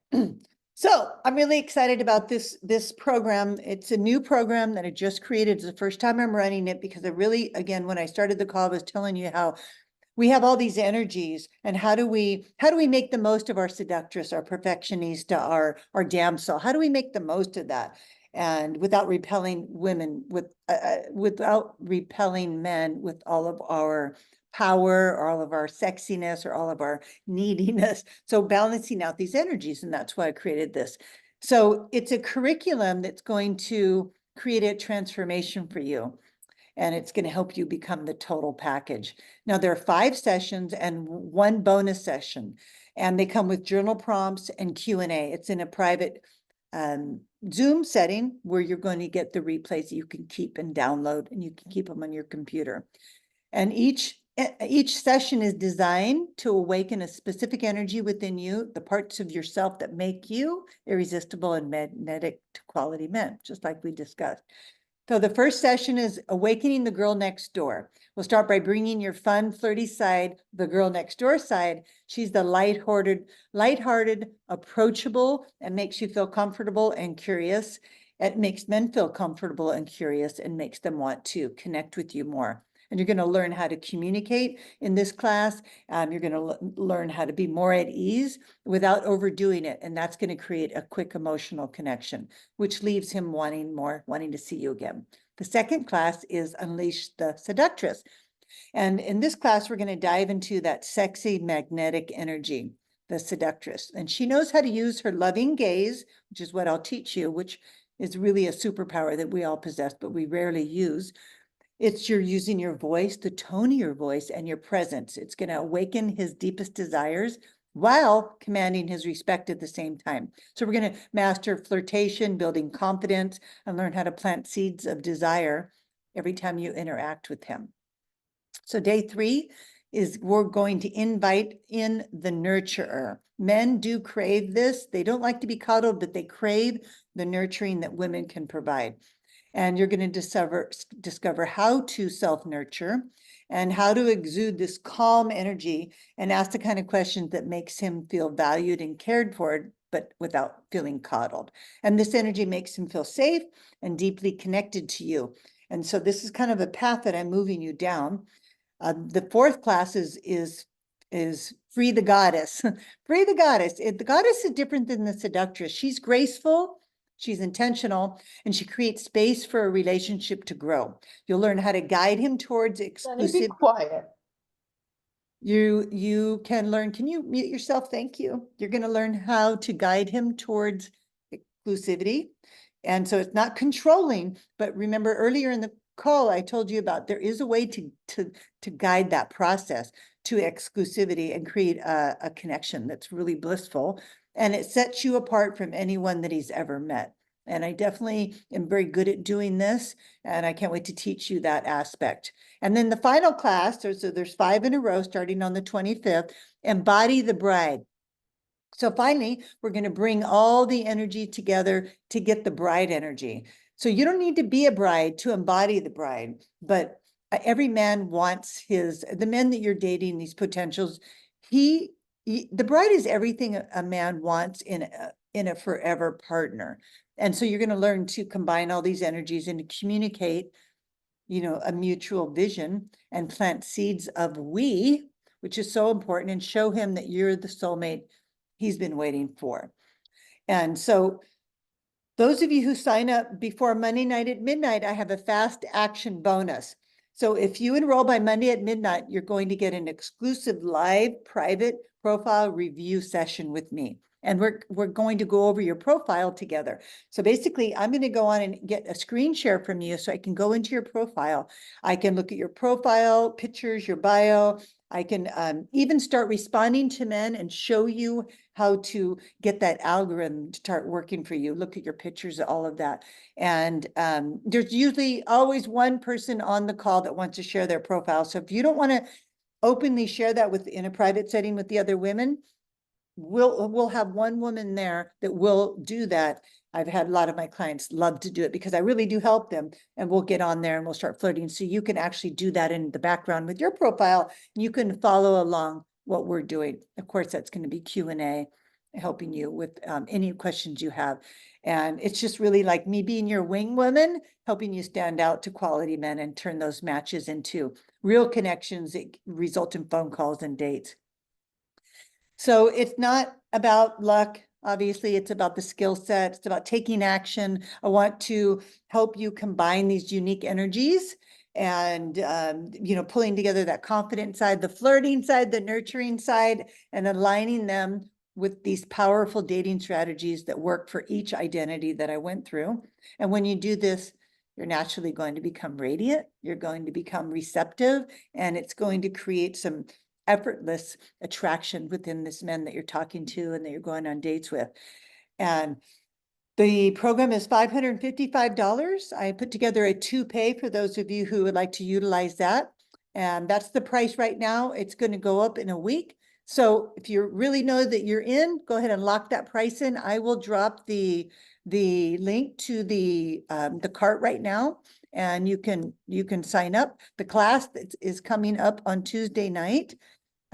So I'm really excited about this program. It's a new program that I just created. It's the first time I'm running it because again, when I started the call, I was telling you how we have all these energies, and how do we make the most of our seductress, our perfectionista, our damsel? How do we make the most of that? and without repelling women without repelling men with all of our power or all of our sexiness or all of our neediness. So balancing out these energies, and that's why I created this. So it's a curriculum that's going to create a transformation for you, and it's going to help you become the total package. Now, there are 5 sessions and 1 bonus session, and they come with journal prompts and Q&A. It's in a private Zoom setting where you're going to get the replays that you can keep and download, and you can keep them on your computer. And each session is designed to awaken a specific energy within you, the parts of yourself that make you irresistible and magnetic to quality men, just like we discussed. So the first session is awakening the girl next door. We'll start by bringing your fun, flirty side, the girl next door side. She's the lighthearted, approachable, and makes you feel comfortable and curious. It makes men feel comfortable and curious and makes them want to connect with you more. And you're going to learn how to communicate in this class. You're going to learn how to be more at ease without overdoing it. And that's going to create a quick emotional connection, which leaves him wanting more, wanting to see you again. The second class is Unleash the Seductress. And in this class, we're going to dive into that sexy magnetic energy, the seductress. And she knows how to use her loving gaze, which is what I'll teach you, which is really a superpower that we all possess, but we rarely use. It's you're using your voice, the tone of your voice, and your presence. It's going to awaken his deepest desires while commanding his respect at the same time. So we're going to master flirtation, building confidence, and learn how to plant seeds of desire every time you interact with him. So day 3 is we're going to invite in the nurturer. Men do crave this. They don't like to be coddled, but they crave the nurturing that women can provide. And you're going to discover how to self-nurture and how to exude this calm energy and ask the kind of questions that makes him feel valued and cared for, but without feeling coddled. And this energy makes him feel safe and deeply connected to you. And so this is kind of a path that I'm moving you down. The 4th class is Free the Goddess. Free the Goddess. The goddess is different than the seductress. She's graceful. She's intentional, and she creates space for a relationship to grow. You'll learn how to guide him towards exclusive. Be quiet. You can learn, can you mute yourself? Thank you. You're going to learn how to guide him towards exclusivity. And so it's not controlling, but remember earlier in the call, I told you about there is a way to guide that process to exclusivity and create a connection that's really blissful. And it sets you apart from anyone that he's ever met. And I definitely am very good at doing this, and I can't wait to teach you that aspect. And then the final class, so there's 5 in a row starting on the 25th, Embody the Bride. So finally, we're going to bring all the energy together to get the bride energy. So you don't need to be a bride to embody the bride, but every man wants the men that you're dating, these potentials, the bride is everything a man wants in a forever partner. And so you're going to learn to combine all these energies and to communicate, a mutual vision and plant seeds of we, which is so important, and show him that you're the soulmate he's been waiting for. And so those of you who sign up before Monday night at midnight, I have a fast action bonus. So if you enroll by Monday at midnight, you're going to get an exclusive live private profile review session with me. And we're going to go over your profile together. So basically, I'm going to go on and get a screen share from you so I can go into your profile. I can look at your profile, pictures, your bio. I can even start responding to men and show you how to get that algorithm to start working for you. Look at your pictures, all of that. And there's usually always one person on the call that wants to share their profile. So if you don't want to openly share that in a private setting with the other women, we'll have one woman there that will do that. I've had a lot of my clients love to do it because I really do help them, and we'll get on there and we'll start flirting. So you can actually do that in the background with your profile, and you can follow along what we're doing. Of course, that's going to be Q&A, helping you with any questions you have. And it's just really like me being your wing woman, helping you stand out to quality men and turn those matches into real connections that result in phone calls and dates. So it's not about luck, Obviously, it's about the skill set. It's about taking action. I want to help you combine these unique energies and, pulling together that confident side, the flirting side, the nurturing side, and aligning them with these powerful dating strategies that work for each identity that I went through. And when you do this, you're naturally going to become radiant. You're going to become receptive, and it's going to create some effortless attraction within this men that you're talking to and that you're going on dates with. And the program is $555. I put together a 2-pay for those of you who would like to utilize that. And that's the price right now. It's going to go up in a week. So if you really know that you're in, go ahead and lock that price in. I will drop the link to the cart right now, and you can sign up. The class that is coming up on Tuesday night,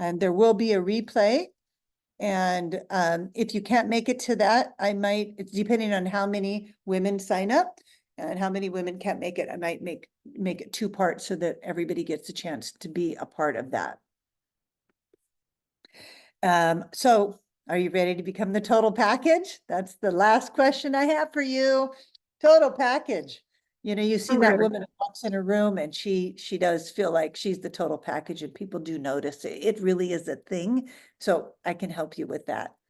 and there will be a replay. And if you can't make it to that, it's depending on how many women sign up and how many women can't make it, I might make it 2 parts so that everybody gets a chance to be a part of that. So are you ready to become the total package? That's the last question I have for you. Total package. You've seen that woman who walks in a room and she does feel like she's the total package, and people do notice it. It really is a thing. So I can help you with that.